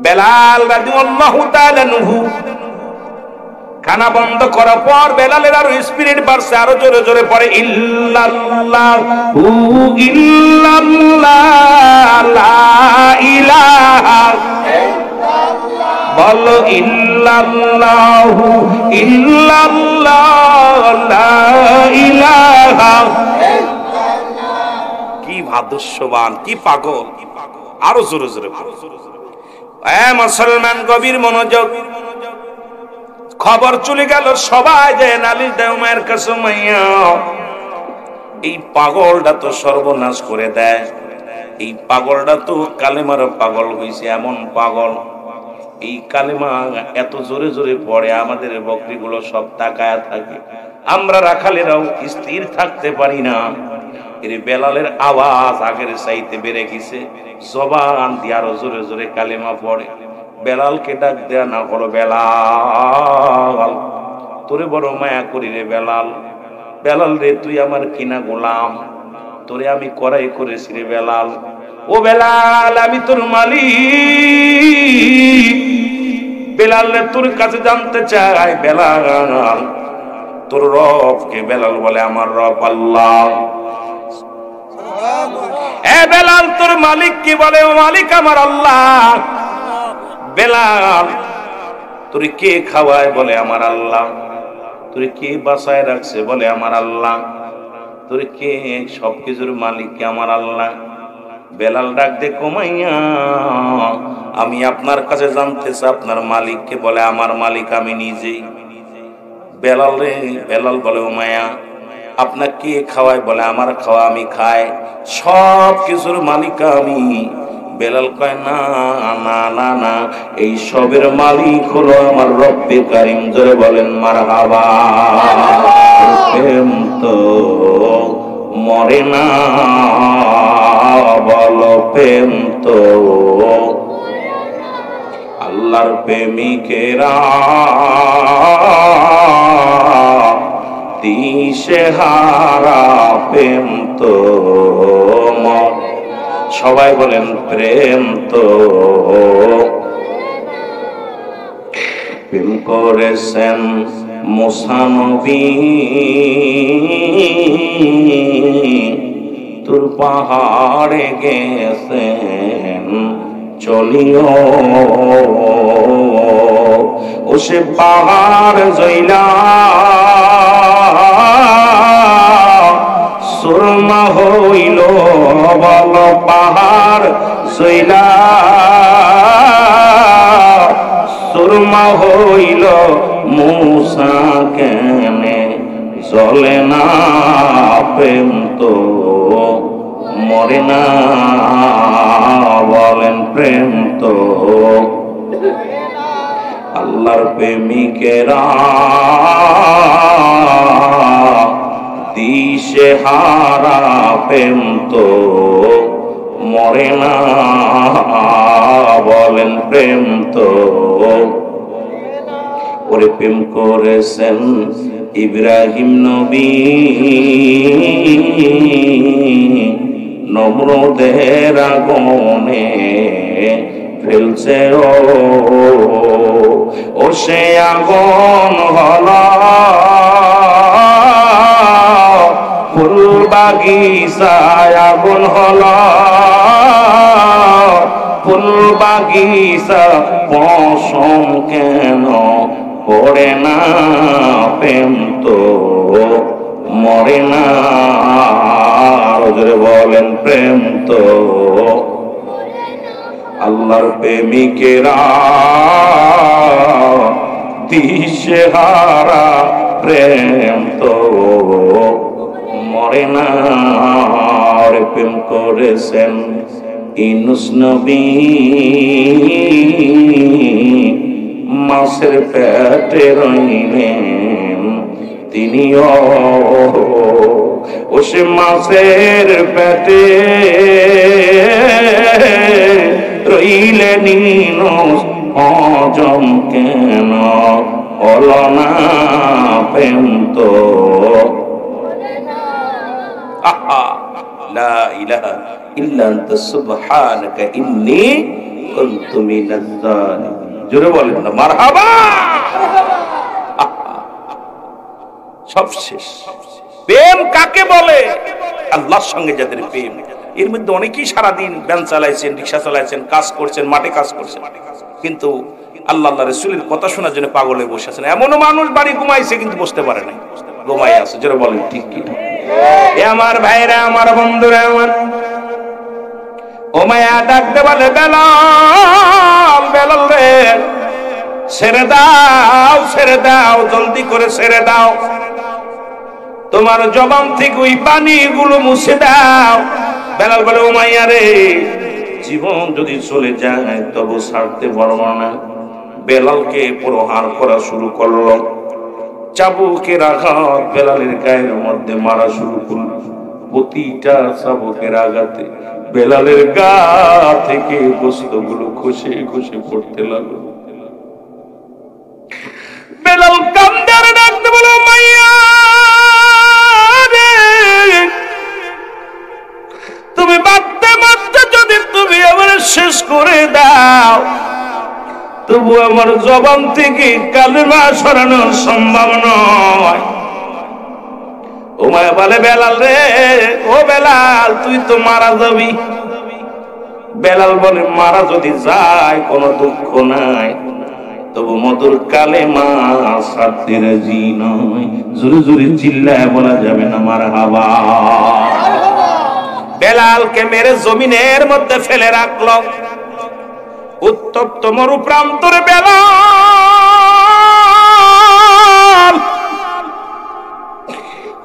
বেলাল রাদিয়াল্লাহু তাআলা আনহু খানা বন্ধ করার পর বেলালের আরো স্পিরিট বাড়ছে, আরো জোরে জোরে পড়ে ইল্লাল্লাহু ইল্লাল্লাহ লা ইলাহা ইল্লাল্লাহ বলো ইল্লাল্লাহু ইল্লাল্লাহ লা ইলাহা। কি ভাদস্যবান, কি পাগল! আরো জোরে জোরে মুসলমান গভীর মনোযোগ। খবর চলে গেল, সবাই যে নালিশ দেয় মায়ের কাছে, মাইয়া এই পাগলটা তো সর্বনাশ করে দেয়, এই পাগলটা তো কালেমার পাগল হইছে। এমন পাগল, এই কালেমা এত জোরে জোরে পড়ে, আমাদের বকরিগুলো সব তাকায়া থাকে, আমরা রাখালেরাও স্থির থাকতে পারি না। এর বেলালের আওয়াজ আগের চাইতে বেড়ে গেছে, জবান দিয়ে আরো জোরে জোরে কালেমা পড়ে। বেলালকে ডাক দেয়া না, হলো বেলাল, তোরে বড় মায়া করি রে বেলাল। বেলাল রে, তুই আমার কিনা গোলাম, তোরে আমি করাই করেছি রে বেলাল। ও বেলাল, আমি তোর মালিক। বেলাল রে, তোর কাছে জানতে চাই, বেলাল তোর রব কে? বেলাল বলে, আমার রব আল্লাহ। এ বেলাল, তোর মালিক কি? বলে, মালিক আমার আল্লাহ। বেলাল, তোর কে খাওয়ায়? বলে, আমার আল্লাহ। তোর কে বাসায় রাখছে? বলে, আমার আল্লাহ। তোর কে সবকিছুর মালিক? কে? আমার আল্লাহ। বেলাল ডাক দে, কমাইয়া, আমি আপনার কাছে জানতে চাই আপনার মালিককে। বলে, আমার মালিক আমি নিজেই। বেলাল রে, বেলাল বলে, ও মায়া, আপনার কে খাওয়ায়? বলে, আমার খাওয়া আমি খাই, সব কিছুর মালিক আমি। বেলাল কয়, না না না না, এই সবের মালিক হলো আমার রব্বে কারিম। জোরে বলেন মারহাবা। প্রেম তো মরে না, বলো প্রেম তো। আল্লাহর প্রেমিকেরা দিশেহারা, প্রেম তো মরে। সবাই বলেন, প্রেম তো। প্রেম করেছেন মুসা নবী, তুর পাহাড়ে গেছেন চলিও। ও সে পাহাড় জইলা সুরমা হইল, বল পাহাড় জইলা সুরমা হইল। মুসা কেনে চলে না, প্রেম তো মরে না, বলেন প্রেম তো। আল্লাহর প্রেমিকেরা দিশেহারা, প্রেম তো মরে না, বলেন প্রেম তো। ওরে প্রেম করেছেন ইব্রাহিম নবী, নমরুদের আগুনে ফেলছে ও সে আগুন হল ফুল বাগিচায়, আগুন হল ফুল বাগিচা। পশম কেন পড়ে না, প্রেম তো মরে না, বলেন প্রেম তো। আল্লাহর প্রেমিকেরা দিশেহারা, প্রেম তো মরে না। প্রেম করেছেন ইউনূস নবী, মাছের পেটে রইলেন তিনিও। ও সে মাছের পেটে রইলেন ইউনূস, হজম কেন হল না, প্রেম তো। লা ইলাহা ইল্লা আনতা সুবহানাকা ইন্নী কুনতু মিনাজ জালিমিন। জোরে বলেন না মারহাবা। সব শেষ। প্রেম কাকে বলে? আল্লাহর সঙ্গে যাদের প্রেম। এর মধ্যে অনেকেই সারাদিন ভ্যান চালাইছেন, রিক্সা চালাইছেন, কাজ করছেন, মাঠে কাজ করছেন, কিন্তু আল্লাহ রাসূলের কথা শোনার জন্য পাগল হয়ে বসে আছেন। এমনও মানুষ বাড়ি ঘুমাইছে কিন্তু বসতে পারে নাই, ঘুমাই আছে। যারা বলেন ঠিক কি না? এ আমার ভাইরা, আমার বন্ধুরা, আমার উমাইয়া ডাকতে বলে, বেলাল, বেলাল রে, ছেড়ে দাও, ছেড়ে দাও, জলদি করে ছেড়ে দাও, তোমার জবান থেকে ওই পানিগুলো মুছে দাও। বেলাল বলে, উমাইয়া রে, জীবন যদি চলে যায় তবু ছাড়তে পারবো না। বেলালকে প্রহার করা শুরু করলো, চাবুকের আঘাত বেলালের গায়ের মধ্যে মারা শুরু করলো। প্রতিটা চাবুকের আঘাতে বেলালের গা থেকে গোশতগুলো খসে খসে পড়তে লাগলো। বেলাল কান্দারে ডাকতে বলো, মাইয়া রে, তুমি মারতে মারতে যদি তুমি আমার শেষ করে দাও, তবু আমার জবান থেকে কালেমা সরানো সম্ভব নয়। উমাইয়া বলে, বেলাল রে, ও বেলাল, তুই তো মারা যাবি। বেলাল বলে, মারা যদি যায় কোনো দুঃখ নাই, তবু মধুর কালেমা ছাড়তে রাজি নয়। জোরে জোরে চিল্লায় বলা যাবে না মারহাবা। বেলালকে মেরে জমিনের মধ্যে ফেলে রাখলো। উত্তপ্ত মরু প্রান্তরে বেলাল,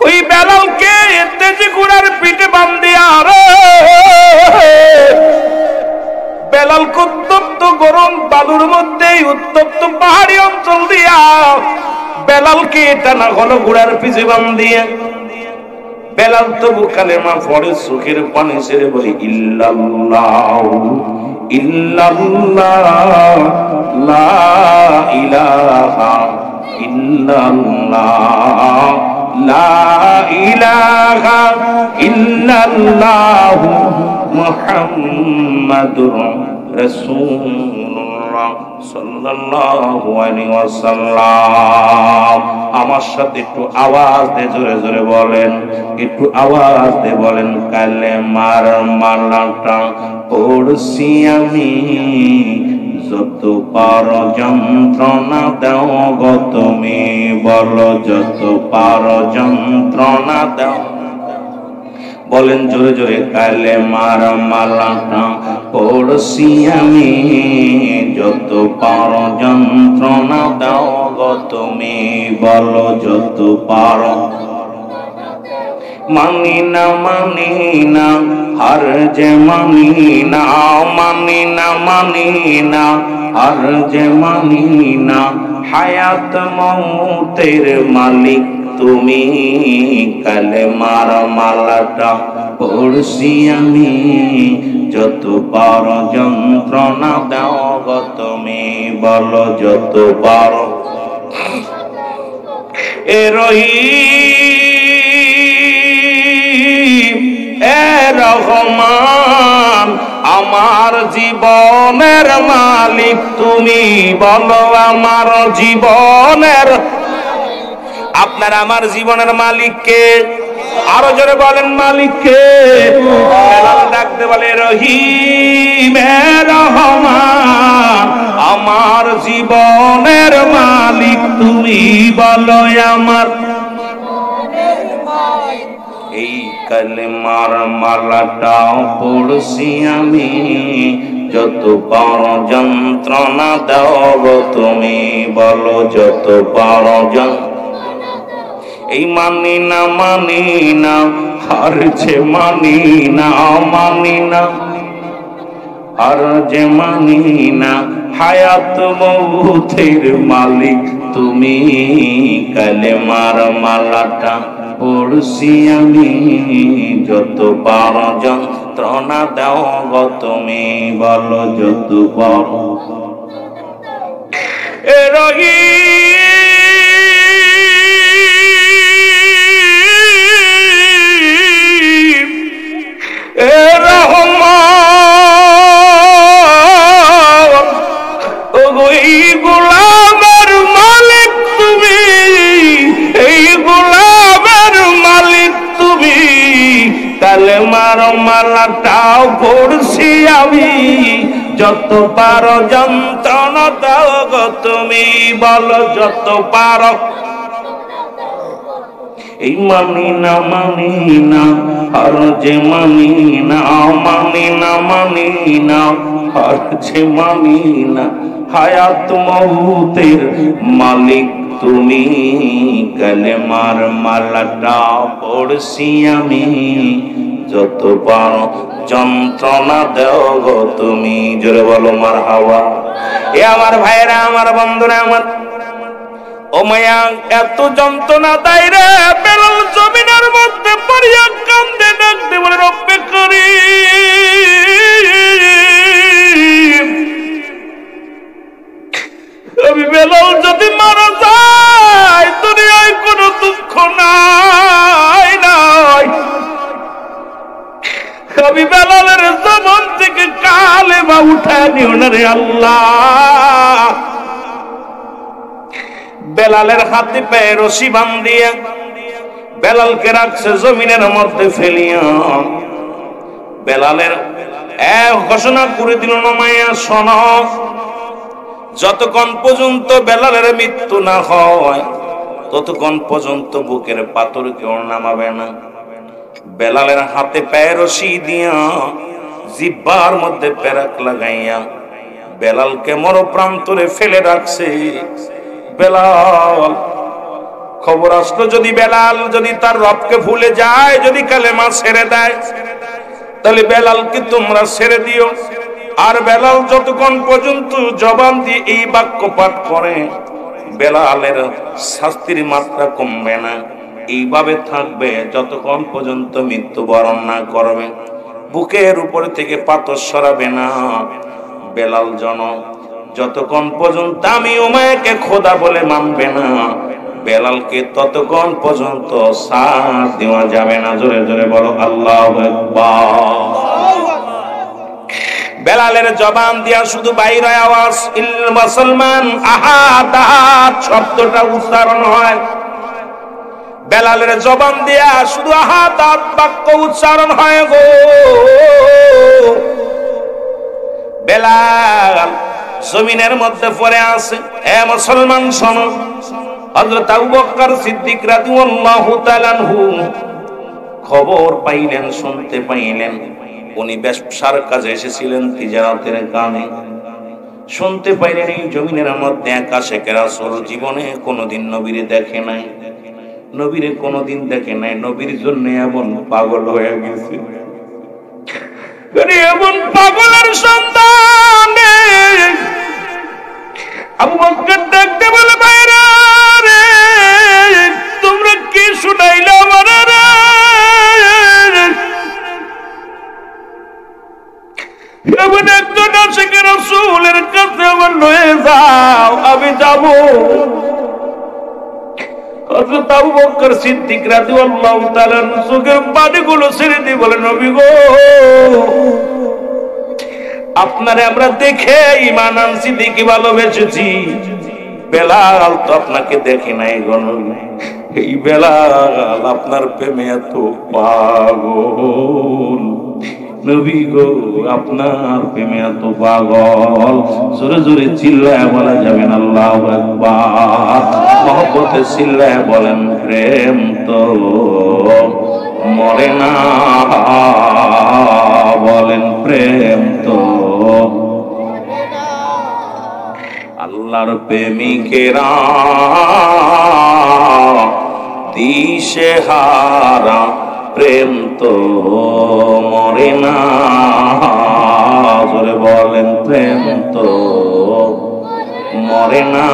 ওই বেলালকে তেজি ঘোড়ার পিঠে বান্ধিয়া, রে বেলালকে উত্তপ্ত গরম বালুর মধ্যে, উত্তপ্ত পাহাড়ি অঞ্চল দিয়া বেলালকে টানা হলো ঘোড়ার পিছে বান্ধিয়ে। বেলাল তবু কালেমা পড়ে, চোখের পানি ছেড়ে বলে, ইল্লাল্লাহ ইল্লাল্লাহ লা ইলাহা ইল্লাল্লাহ লা ইলাহা ইল্লাল্লাহ মুহাম্মাদুর রাসূলুল্লাহ সাল্লাল্লাহু আলাইহি ওয়াসাল্লাম। আমার সাথে একটু আওয়াজ দিয়ে জোরে জোরে বলেন, একটু আওয়াজ দিয়ে বলেন, কালেমার মালাটা পড়ছি আমি, যত পারো যন্ত্রণা দাও গো তুমি, বলো যত পারো যন্ত্রণা দাও। বলেন জোরে জোরে, কালেমার মালাটা পড়ছি আমি, যত পারো যন্ত্রণা দাও গো তুমি, বলো যত পারো। মানি না মানি না হার যে মানি না, মানি না মানি না হার যে মানি না, হায়াত মৌতের মালিক তুমি, কালেমার মালাটা পড়ছি আমি, যত পারো যন্ত্রণা দাও গো তুমি, বলো যত পারো। এ রহিম, এ রহমান, আমার জীবনের মালিক তুমি, বলো আমার জীবনের। আপনার আমার জীবনের মালিক কে? আরো জোরে বলেন, মালিক কে? বেলাল ডাকতে বলে, রহিম, হে রহমান, আমার জীবনের মালিক তুমি, বলো আমার। এই কালেমার মালাটা পড়ছি আমি, যত পারো যন্ত্রণা দাও গো তুমি, বলো যত পারো যন্ত্রণা। এই মানি না মানি না আর যে মানি না, মানি না আর যে মানি না, হায়াত মৌতের মালিক তুমি, কালেমার মালাটা পড়ছি আমি, যত পারো যন্ত্রণা দাও গো তুমি, বলো যত পারো। এ রহিম, এ রহমান, ওগো এই গোলামের মালিক তুমি, এই গোলামের মালিক তুমি, কালেমার মালাটাও পড়ছি আমি, যত পারো যন্ত্রণা দাও গো তুমি, বলো যত পারো। এই মানি না আর যে মানি না, মানি না আর যে মানি না, হায়াত মউতের মালিক তুমি, কালেমার মালাটা পড়ছি আমি, যত পারো যন্ত্রণা দেও গো তুমি। জোরে বলো মারহাবা। এ আমার ভাইরা, আমার বন্ধুরা, আমার ও মায়া, এত যন্ত্রণা দেয় রে বেলাল জমিনের মধ্যে পড়িয়া কান্দে, ডাকতে বলে রব্বে করিম, আমি বেলাল যদি মারা যায় দুনিয়ায় কোনো দুঃখ নাই। আমি বেলালের জবান থেকে কালেমা উঠায় নিও না রে আল্লাহ। বেলালের হাতে পায়ে রশি বান্ধিয়া বেলালকে রাখছে জমিনের মধ্যে ফেলিয়া। বেলালের ঘোষণা করে দিল, নমাইয়া শোনো, যতক্ষণ পর্যন্ত বেলালের মৃত্যু না হয় ততক্ষণ পর্যন্ত বুকের পাথর কেউ নামাবে না। বেলালের হাতে পায়ে রশি দিয়া জিহ্বার মধ্যে পেরাক লাগাইয়া বেলালকে মরপ্রান্তরে ফেলে রাখছে। বেলাল খবর আসলো, যদি বেলাল যদি তার রবকে ভুলে যায়, যদি কালেমা ছেড়ে দেয়, তাহলে বেলালকে তোমরা ছেড়ে দিও। আর বেলাল যতক্ষণ পর্যন্ত জবান দিয়ে এই বাক্য পাঠ করে, বেলালের শাস্তির মাত্রা কমবে না, এইভাবে থাকবে যতক্ষণ পর্যন্ত মৃত্যুবরণ না করবে, বুকের উপর থেকে পাথর সরাবে না। বেলাল যতক্ষণ পর্যন্ত আমি উমায়াকে খোদা বলে মানবে না, বেলালকে ততক্ষণ পর্যন্ত সাথ দেওয়া যাবে না। জোরে জোরে বলো আল্লাহু আকবার। বেলালের জবান দিয়া শুধু বাইরে আওয়াজ মুসলমান আহাদ আহাদ শব্দটা উচ্চারণ হয়। বেলালের জবান দিয়া শুধু আহাদ আহাদ বাক্য উচ্চারণ হয় গো। বেলাল জমিনের মধ্যে পড়ে আছে। এ মুসলমান শোনো, হযরত আবু বকর সিদ্দিক রাদিয়াল্লাহু তাআলা আনহু খবর পাইলেন, শুনতে পাইলেন। উনি ব্যবসার কাজে এসেছিলেন, তিজারাতের কাজে। শুনতে পাইলেন এই জমিনের মধ্যে আকাশের রাসূল জীবনে কোনোদিন নবীরে দেখে নাই, নবীরে কোনোদিন দেখে নাই। নবীর জন্য এমন পাগল হয়ে গেছে, এমন পাগলের সন্তান। আবু বকর দেখতে বলে, ভাইরা রে, তোমরা কি শুনাইলে আমার রে? এমন একজন আশিকের রাসূলের কাছে আমার লয়ে যাও, আমি যাব। হযরত আবু বকর সিদ্দিক রাদিয়াল্লাহু তাআলা চোখের পানিগুলো ছেড়ে দিয়ে বলে, নবী গো, আপনারে আমরা দেখে ঈমান আনছি, দেখে ভালোবেসেছি। বেলাল তো আপনাকে দেখে নাই গো নবী। এই বেলাল আপনার প্রেমে এত পাগল, নবী গো আপনার প্রেমে এত পাগল। জোরে জোরে চিল্লায় বলা যাবে না আল্লাহু আকবার। মহব্বতে চিল্লায় বলেন, প্রেম তো মরে না, বলেন প্রেম তো আল্লাহর প্রেমিকেরা দিশেহারা, প্রেম তো মরে না। জোরে বলেন, প্রেম তো মরে না।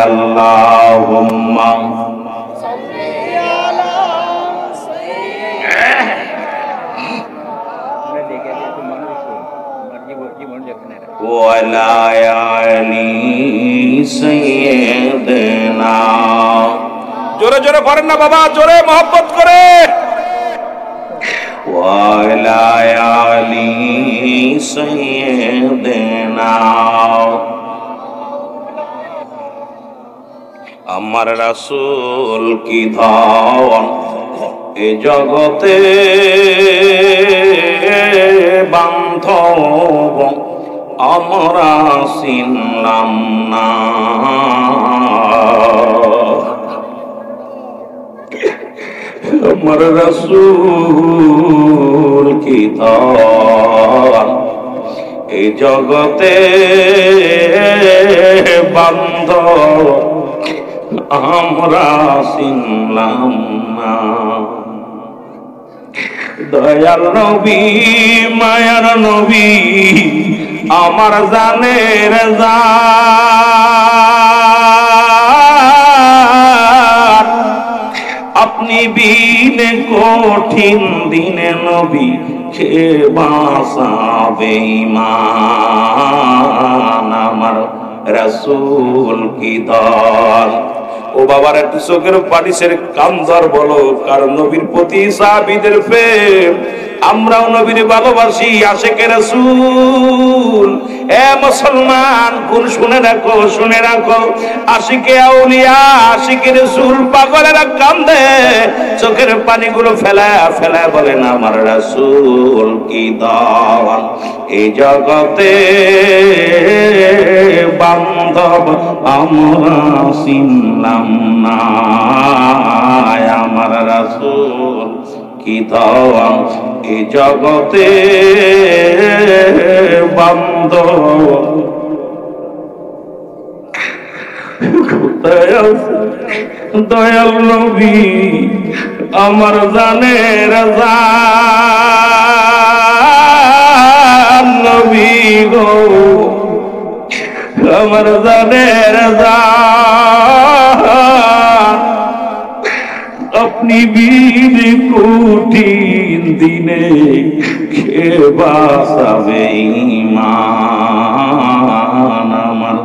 আল্লাহুম্মা ওয়ালা আলি সাইয়্যিদিনা। জোরে জোরে করেন না বাবা, জোরে মহব্বত করে। ওয়ালা আলি সাইয়্যিদিনা। আমার রাসূল কি ধন এ জগতে বান্ধ বান্ধব আমরা চিনলাম না। আমার রাসূল কি তার এই জগতে বান্ধব আমরা চিনলাম না। দয়াল নবী মায়ার নবী আমার জানের জান, আপনি বিনে কঠিন দিনে নবী কে বাঁচাবে ঈমান। আমার রাসূল কি দল। ও বাবার একটু চোখের পানি ছেড়ে কান্দার বলো, কারণ নবীর প্রতি সাহাবীদের প্রেম, আমরাও নবীর ভালোবাসি, আশিকে রাসূল। এ মুসলমান কোন শুনে রাখো, শুনে রাখো, আশিকে আউলিয়া আশিকে রাসূল পাগলেরা কান্দে, চোখের পানিগুলো ফেলায় ফেলায় বলেন আমার রাসূল কি দান। এই জগতে বান্ধব আমরা চিনলাম না। আমার রাসূল কি দান। এই জগতে বান্ধব দয়াল নবী আমার জানের জান, নবী গো আমার জানের জান, আপনি বীর কঠিন দিনে কে বাঁচাবে ঈমান। আমার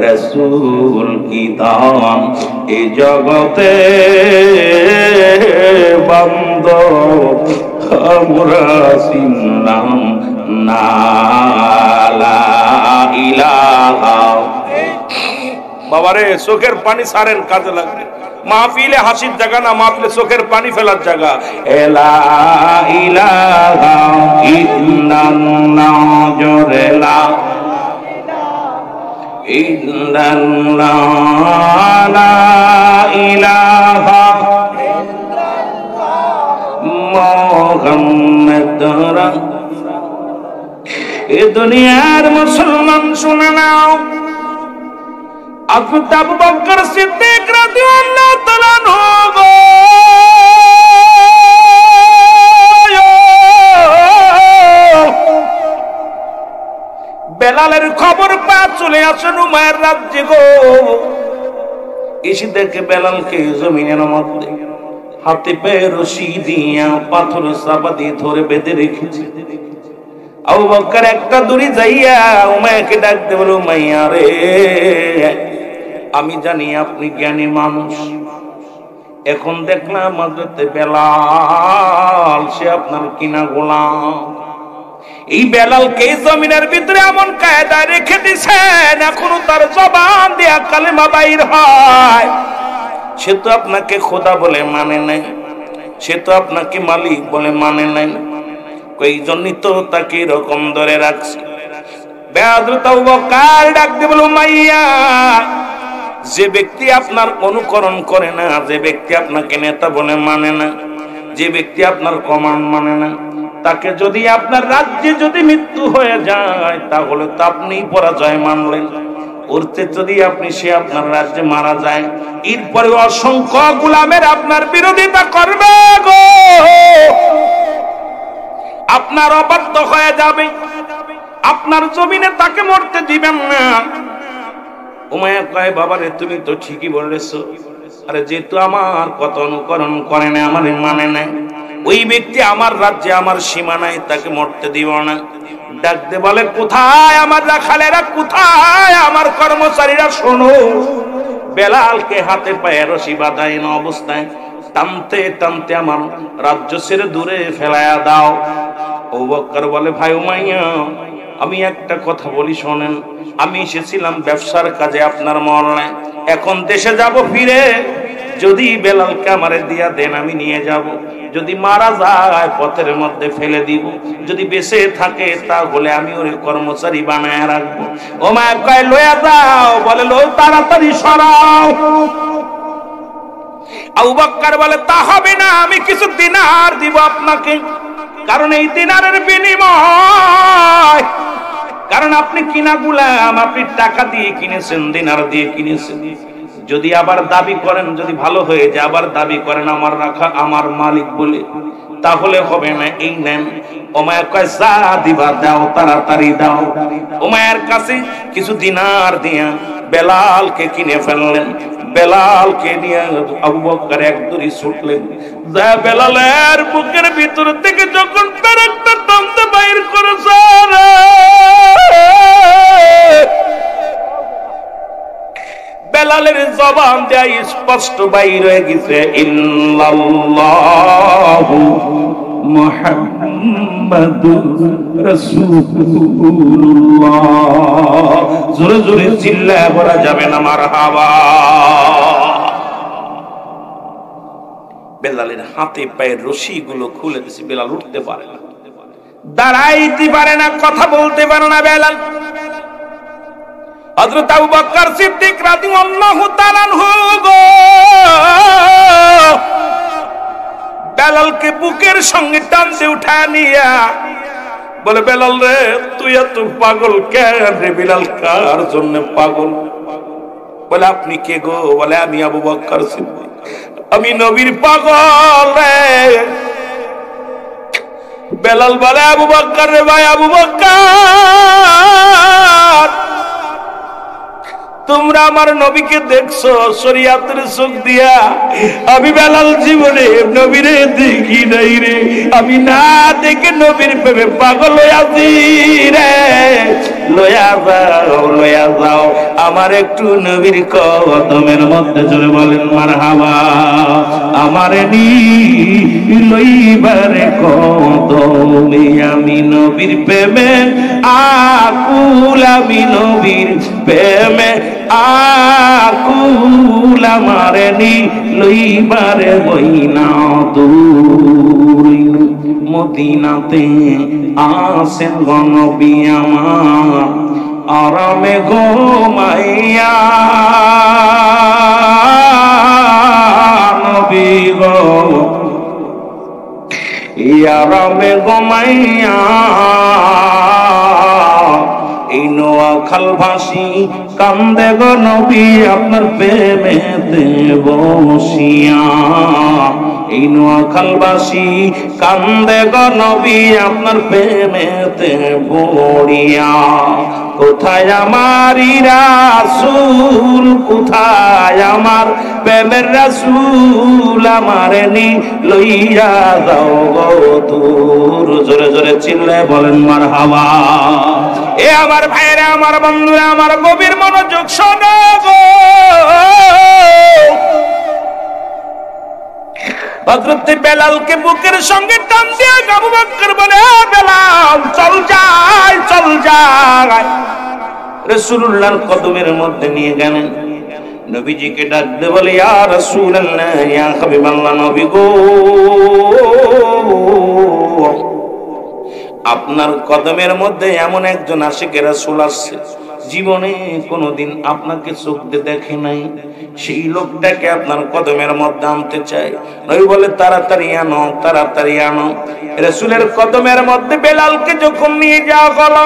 রাসূল কি দান। এই জগতে বান্ধব আমরা চিনলাম না। লা ইলাহা। বাবারে চোখের পানি ছাড়েন, কাজে লাগবে। মাহফিলে হাসির জায়গা না, মাহফিলে চোখের পানি ফেলার জায়গা। লা ইলাহা ইল্লাল্লাহ, জোরে লা ইল্লাল্লাহ, লা ইলাহা মুহাম্মাদুর। এ দুনিয়ার মুসলমান শুনে নাও, হযরত আবু বকর সিদ্দিক রাদিয়াল্লাহু তাআলা আনহু বেলালের খবর পা চলে আসেন উমায়ের রাজ্যে গো। এসে দেখে বেলালকে জমিনের মধ্যে হাতে পায়ে রশি দিয়া পাথর চাপা দিয়ে ধরে বেঁধে রেখেছে। আবু বকর একটা দূরে যাইয়া উমাইয়াকে ডাকতে বলে, উমাইয়া রে, আমি জানি আপনি জ্ঞানী মানুষ, এখন দেখলাম হযরত বেলাল সে আপনার কিনা গোলাম। এই বেলালকে জমিনের ভিতরে এমন কায়দায় রেখে দিছেন, এখনো তার জবান দিয়া কালেমা বাইর হয়। সে তো আপনাকে খোদা বলে মানে নাই, সে তো আপনাকে মালিক বলে মানে নাই, এই জন্যই তো তাকে এরকম ধরে রাখছে। হযরত আবু বকর ডাক দিয়ে বলে, উমাইয়া, যে ব্যক্তি আপনার অনুকরণ করে না, যে ব্যক্তি আপনাকে নেতা বলে মানে না, যে ব্যক্তি আপনার কমান্ড মানে না, তাকে যদি আপনার রাজ্যে যদি মৃত্যু হয়ে যায় তাহলে তো আপনি পরাজয় মানলেন। ওরতে যদি আপনি সে আপনার রাজ্যে মারা যায়, এরপরে অসংখ্য গোলামের আপনার বিরোধিতা করবে গো, আপনার অবাধ্য হয়ে যাবে, আপনার জমিনে তাকে মরতে দিবেন না। উমাইয়া কয়, বাবারে তুমি তো ঠিকই বলেছো, আরে যেহেতু আমার কথা অনুকরণ করে না, আমার মানে নাই, ওই ব্যক্তি আমার রাজ্যে আমার সীমানায়, তাকে মরতে দিব না। ডাকতে বলে, কোথায় আমার রাখালেরা, কোথায় আমার কর্মচারীরা, শোনো। বেলালকে হাতে পায়ে রশি বাঁধাইন অবস্থায় টানতে টানতে আমার রাজ্য ছেড়ে দূরে ফেলায়া দাও। আবু বকর বলে, ভাই উমাইয়া, আমি একটা কথা বলি শোনেন, আমি এসেছিলাম ব্যবসার কাজে আপনার মহল্লায়, এখন দেশে যাব ফিরে, যদি বেলালকে আমারে দিয়া দেন আমি নিয়ে যাব, যদি মারা যায় পথের মধ্যে ফেলে দিব, যদি বেঁচে থাকে তাহলে আমি ওরে কর্মচারী বানায় রাখবো। ওমায় কয় লয়া যাও, বলে লো তাড়াতাড়ি সরাও। আবু বকর বলে তা হবে না, আমি কিছু দিনার দিব আপনাকে, কারণ এই দিনারের বিনিময়, কারণ আপনি কিনা গোলাম, আপনি টাকা দিয়ে কিনেছেন, দিনার দিয়ে কিনেছেন। যদি আবার দাবি করেন, যদি ভালো হয়ে যায় আবার দাবি করেন আমার রাখা আমার মালিক বলে, তাহলে হবে না। এই নেন। ওমায়া কয় যা দিবা দাও, তাড়াতাড়ি দাও। ওমায়ের কাছে কিছু দিনার দিয়া বেলালকে কিনে ফেললেন। বেলালকে নিয়ে আবু বকর এক দড়ি ছুটলেন, যা বেলালের বুকের ভিতর থেকে যখন তার একটা দন্ত বাইর করেছে, বেলালের জবান দিয়ে স্পষ্ট বাইর হয়ে গেছে ইল্লাল্লাহু মুহাম্মাদুর রাসূলুল্লাহ। জোরে জোরে চিল্লায় বলা যাবে না মারহাবা। বেলালের হাতে পায়ের রশি গুলো খুলে দিয়েছে, বেলাল উঠতে পারে না, দাঁড়াইতে পারে না, কথা বলতে পারে না বেলাল। হযরত আবু বকর সিদ্দিক রাদিয়াল্লাহু তাআলা আনহু বেলালকে বুকের সঙ্গে টানতে উঠায় নিয়া বলে বেলাল রে তুই এত পাগল কেন রে? বেলাল কার জন্য পাগল? বলে আপনি কে গো? বলে আমি আবু বকর সিদ্দিক, আমি নবীর পাগল রে। বেলাল বলে আবু বকর রে, ভাই আবু বকর, তোমরা আমার নবীকে দেখছো শরীয়তের চোখ দিয়া, আমি বেলাল জীবনে নবীরে দেখি নাই রে, আমি না দেখে নবীর প্রেমে পাগল হইয়াছি রে। লয়া যাও, লয়া যাও আমার একটু নবীর কদমের মধ্যে, জোরে বলেন মারহাবা। আমারে নি লইবারে কদমে, আমি নবীর প্রেমে আকুল, আমি নবীর প্রেমে আকুল, আমারে নি লইবারে বইনা দূর। মদিনাতে আসেন নবী আমার আরামে ঘুমাইয়া, নবী গো আরামে ঘুমাইয়া, এই নোয়াখাল ভাসি কান্দে গো নবী আপনার প্রেমেতে বসিয়া। এই নোয়াখাল ভাসি কান্দে গো নবী আপনার প্রেমেতে পড়িয়া। কোথায় আমার রাসূল, কোথায় আমার প্রেমের রাসূল, আমারে নি লইয়া যাও গো দূর। জোরে জোরে চিল্লায় বলেন মারহাবা। এ আমার ভাইরা, আমার বন্ধুরা, আমার গভীর মনোযোগ শোনো গো। হযরত বেলালকে বুকের সঙ্গে টান দিয়ে আবু বকর বলে বেলাল চল যাই, চল যাই। রাসূলুল্লাহর কদমের মধ্যে নিয়ে গেলেন। নবীজিকে ডাক দিয়ে বলে ইয়া রাসূলুল্লাহ, ইয়া হাবিবাল্লাহ, নবী গো আপনার কদমের মধ্যে এমন একজন আশিকের রাসূল আসছে, জীবনে কোনোদিন আপনাকে চোখ দিয়ে দেখে নাই, সেই লোকটাকে আপনার কদমের মধ্যে আনতে চাই। নবী বলে তাড়াতাড়ি আনো, তাড়াতাড়ি আনো। রাসূলের কদমের মধ্যে বেলালকে যখন নিয়ে যাওয়া হলো,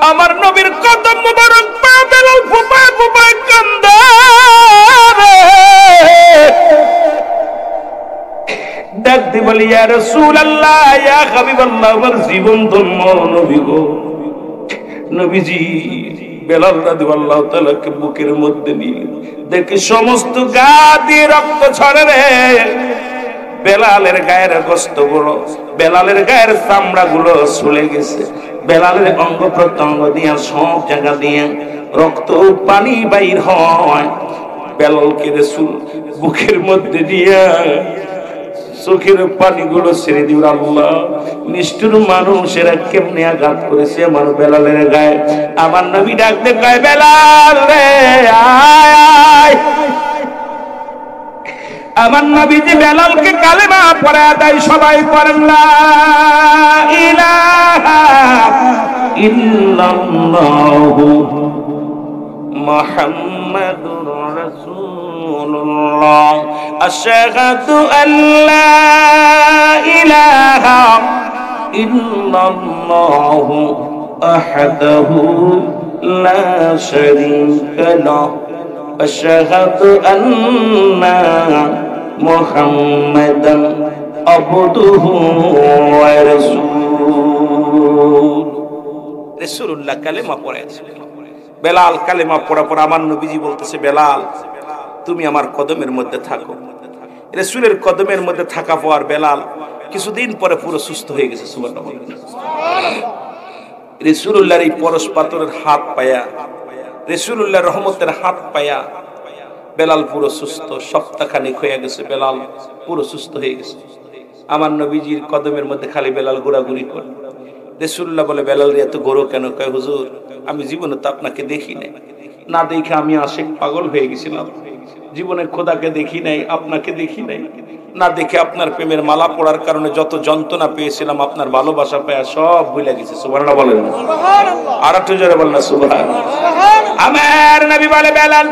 আমার নবীর কদম মোবারক পা বেলাল ফুপায় ফুপায় কান্দে। ডাক দি বলি ইয়া রাসূলুল্লাহ, ইয়া হাবিবাল্লাহ, আমার জীবন ধন্য নবী গো। নবীজি বেলাল রাদিয়াল্লাহু তাআলাকে বুকের মধ্যে নিয়ে দেখে সমস্ত গা দিয়ে রক্ত ঝরে রে। বেলালের গায়ের গোশত গুলো, বেলালের গায়ের চামড়া গুলো ছুলে গেছে, বেলালের অঙ্গ প্রত্যঙ্গ দিয়া সব জায়গা দিয়ে রক্ত পানি বাইর হয়। বেলালকে রাসূল বুকের মধ্যে দিয়া চোখের পানিগুলো ছেড়ে দিল। আল্লাহ, নিষ্ঠুর মানুষেরা কেমনে আঘাত করেছে আমার বেলালের গায়ে। আমার নবী ডাকতে কয় বেলাল রে আয় আয়। আমার নবীজি বেলালকে কালেমা পড়ায় দেয়। সবাই পড়েন লা ইলাহা ইল্লাল্লাহু মুহাম্মাদুর রাসূলুল্লাহ আশহাদু আল্লা ইলাহা ইল্লাল্লাহু আহাদাহু লা শারীকা লাহু আশহাদু আন্না মুহাম্মাদান আবদুহু ওয়া রাসূলুহু। রাসূলুল্লাহ কালেমা পড়েছে। বেলাল কালেমা পড়া পড়া আমার নবীজি বলতেছে, বেলাল তুমি আমার কদমের মধ্যে থাকো। রাসূলের কদমের মধ্যে থাকা পর বেলাল কিছুদিন পরে পুরো সুস্থ হয়ে গেছে। সুবহানাল্লাহ। রাসূলুল্লাহর এই পরশ পাথরের হাত পায়া, রাসূলুল্লাহর রহমতের হাত পায়া বেলাল পুরো সুস্থ। সপ্তাহখানেক হয়ে গেছে, বেলাল পুরো সুস্থ হয়ে গেছে। আমার নবীজির কদমের মধ্যে খালি বেলাল ঘোরাঘুরি করে। রাসূলুল্লাহ বলে, বেলাল এত গরো কেন? কয়, হুজুর আমি জীবনে তো আপনাকে দেখি নাই, না দেখে আমি আশিক পাগল হয়ে গেছিলাম। জীবনে খোদাকে দেখি নাই, আপনাকে দেখি নাই, না দেখে আপনার প্রেমের মালা পড়ার কারণে যত যন্ত্রণা পেয়েছিলাম আপনার ভালোবাসা পায়া সব ভুলে গেছে। সুবহানাল্লাহ বলেন। আর একটু জোরে বলেন না সুবহানাল্লাহ। আমার নবী বলে, বেলাল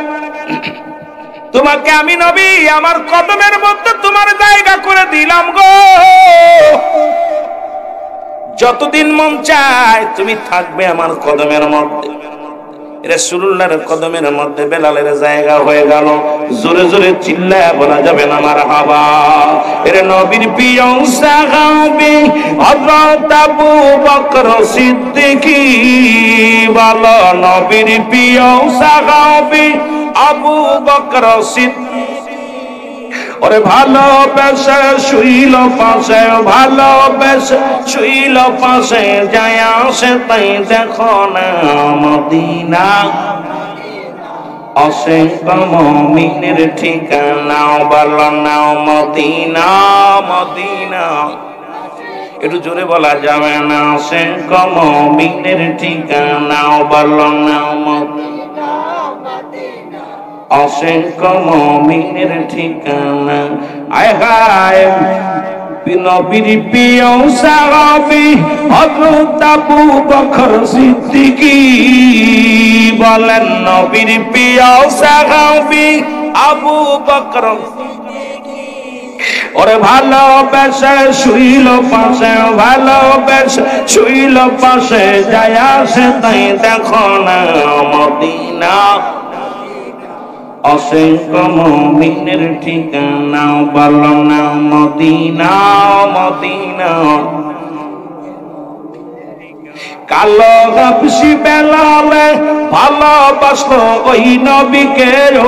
তোমাকে আমি নবী আমার কদমের মধ্যে তোমার জায়গা করে দিলাম গো। যতদিন মন চায় তুমি থাকবে আমার কদমের মধ্যে। রাসূলুল্লাহর কদমের মধ্যে বেলালের জায়গা হয়ে গেল। জোরে জোরে চিল্লায়া বলা যাবে না মারহাবা। এর নবীর প্রিয় সাহাবী হযরত আবু বকর সিদ্দিক, বলো নবীর প্রিয় সাহাবী আবু বকর সিদ্দিক। ওরে ভালোবেসে শুইল পাশে, ভালোবেসে শুইল পাশে, যায় আসে তাই দেখো না মদিনা। অসংখ্য মুমিনের ঠিকানা, বলো না মদিনা মদিনা। একটু জোরে বলা যাবে না? অসংখ্য মুমিনের ঠিকানা, বলো না মদিনা। অসংখ্য মুমিনের ঠিকানা। আয় হায় নবীর প্রিয় সাহাবী হযরত আবু বকর সিদ্দিক, বলেন নবীর প্রিয় সাহাবী আবু বকর। ওরে ভালোবেসে শুইল পাশে, ভালোবেসে শুইল পাশে, যায় আসে তাই দেখো না মদিনা। অসংখ্য মুমিনের ঠিকানা, বলো না মদিনা মদিনা। কালো হাবশি বেলালে ভালোবাসলো ওই নবীকে, ও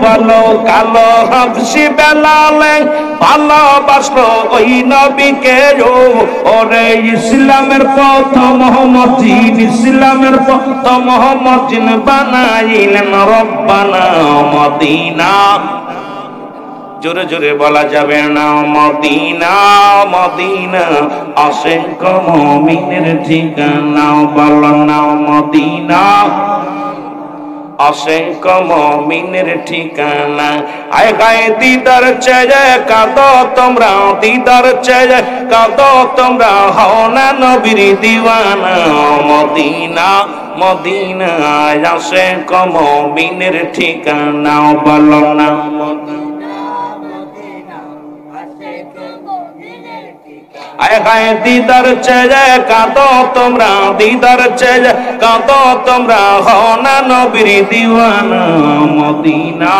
বলো কালো হাবশি বেলালে ভালোবাসলো ওই নবীকে। ওরে ইসলামের প্রথম মসজিদ, ইসলামের প্রথম মসজিদ বানাইলেন রব্বানা মদিনা। জোরে জোরে বলা যাবে না মদিনা মদিনা। অসংখ্য মুমিনের ঠিকানা, বলো না মদিনা। অসংখ্য মুমিনের ঠিকানা। আয় গায়ে দিদার চেয়ে কাঁদো তোমরা, দিদার চেয়ে কাঁদো তোমরা, হও না নবীর দিওয়ানা মদিনা মদিনা। অসংখ্য মুমিনের ঠিকানা, বলো না মদিনা। আয় হায় দিদার চেয়ে কাঁদো তোমরা, দিদার চেয়ে কাঁদো তোমরা, হও না নবীর দিওয়ানা মদিনা।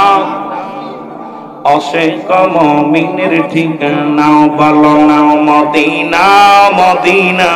অসংখ্য মুমিনের ঠিকানা, বলো না মদিনা মদিনা।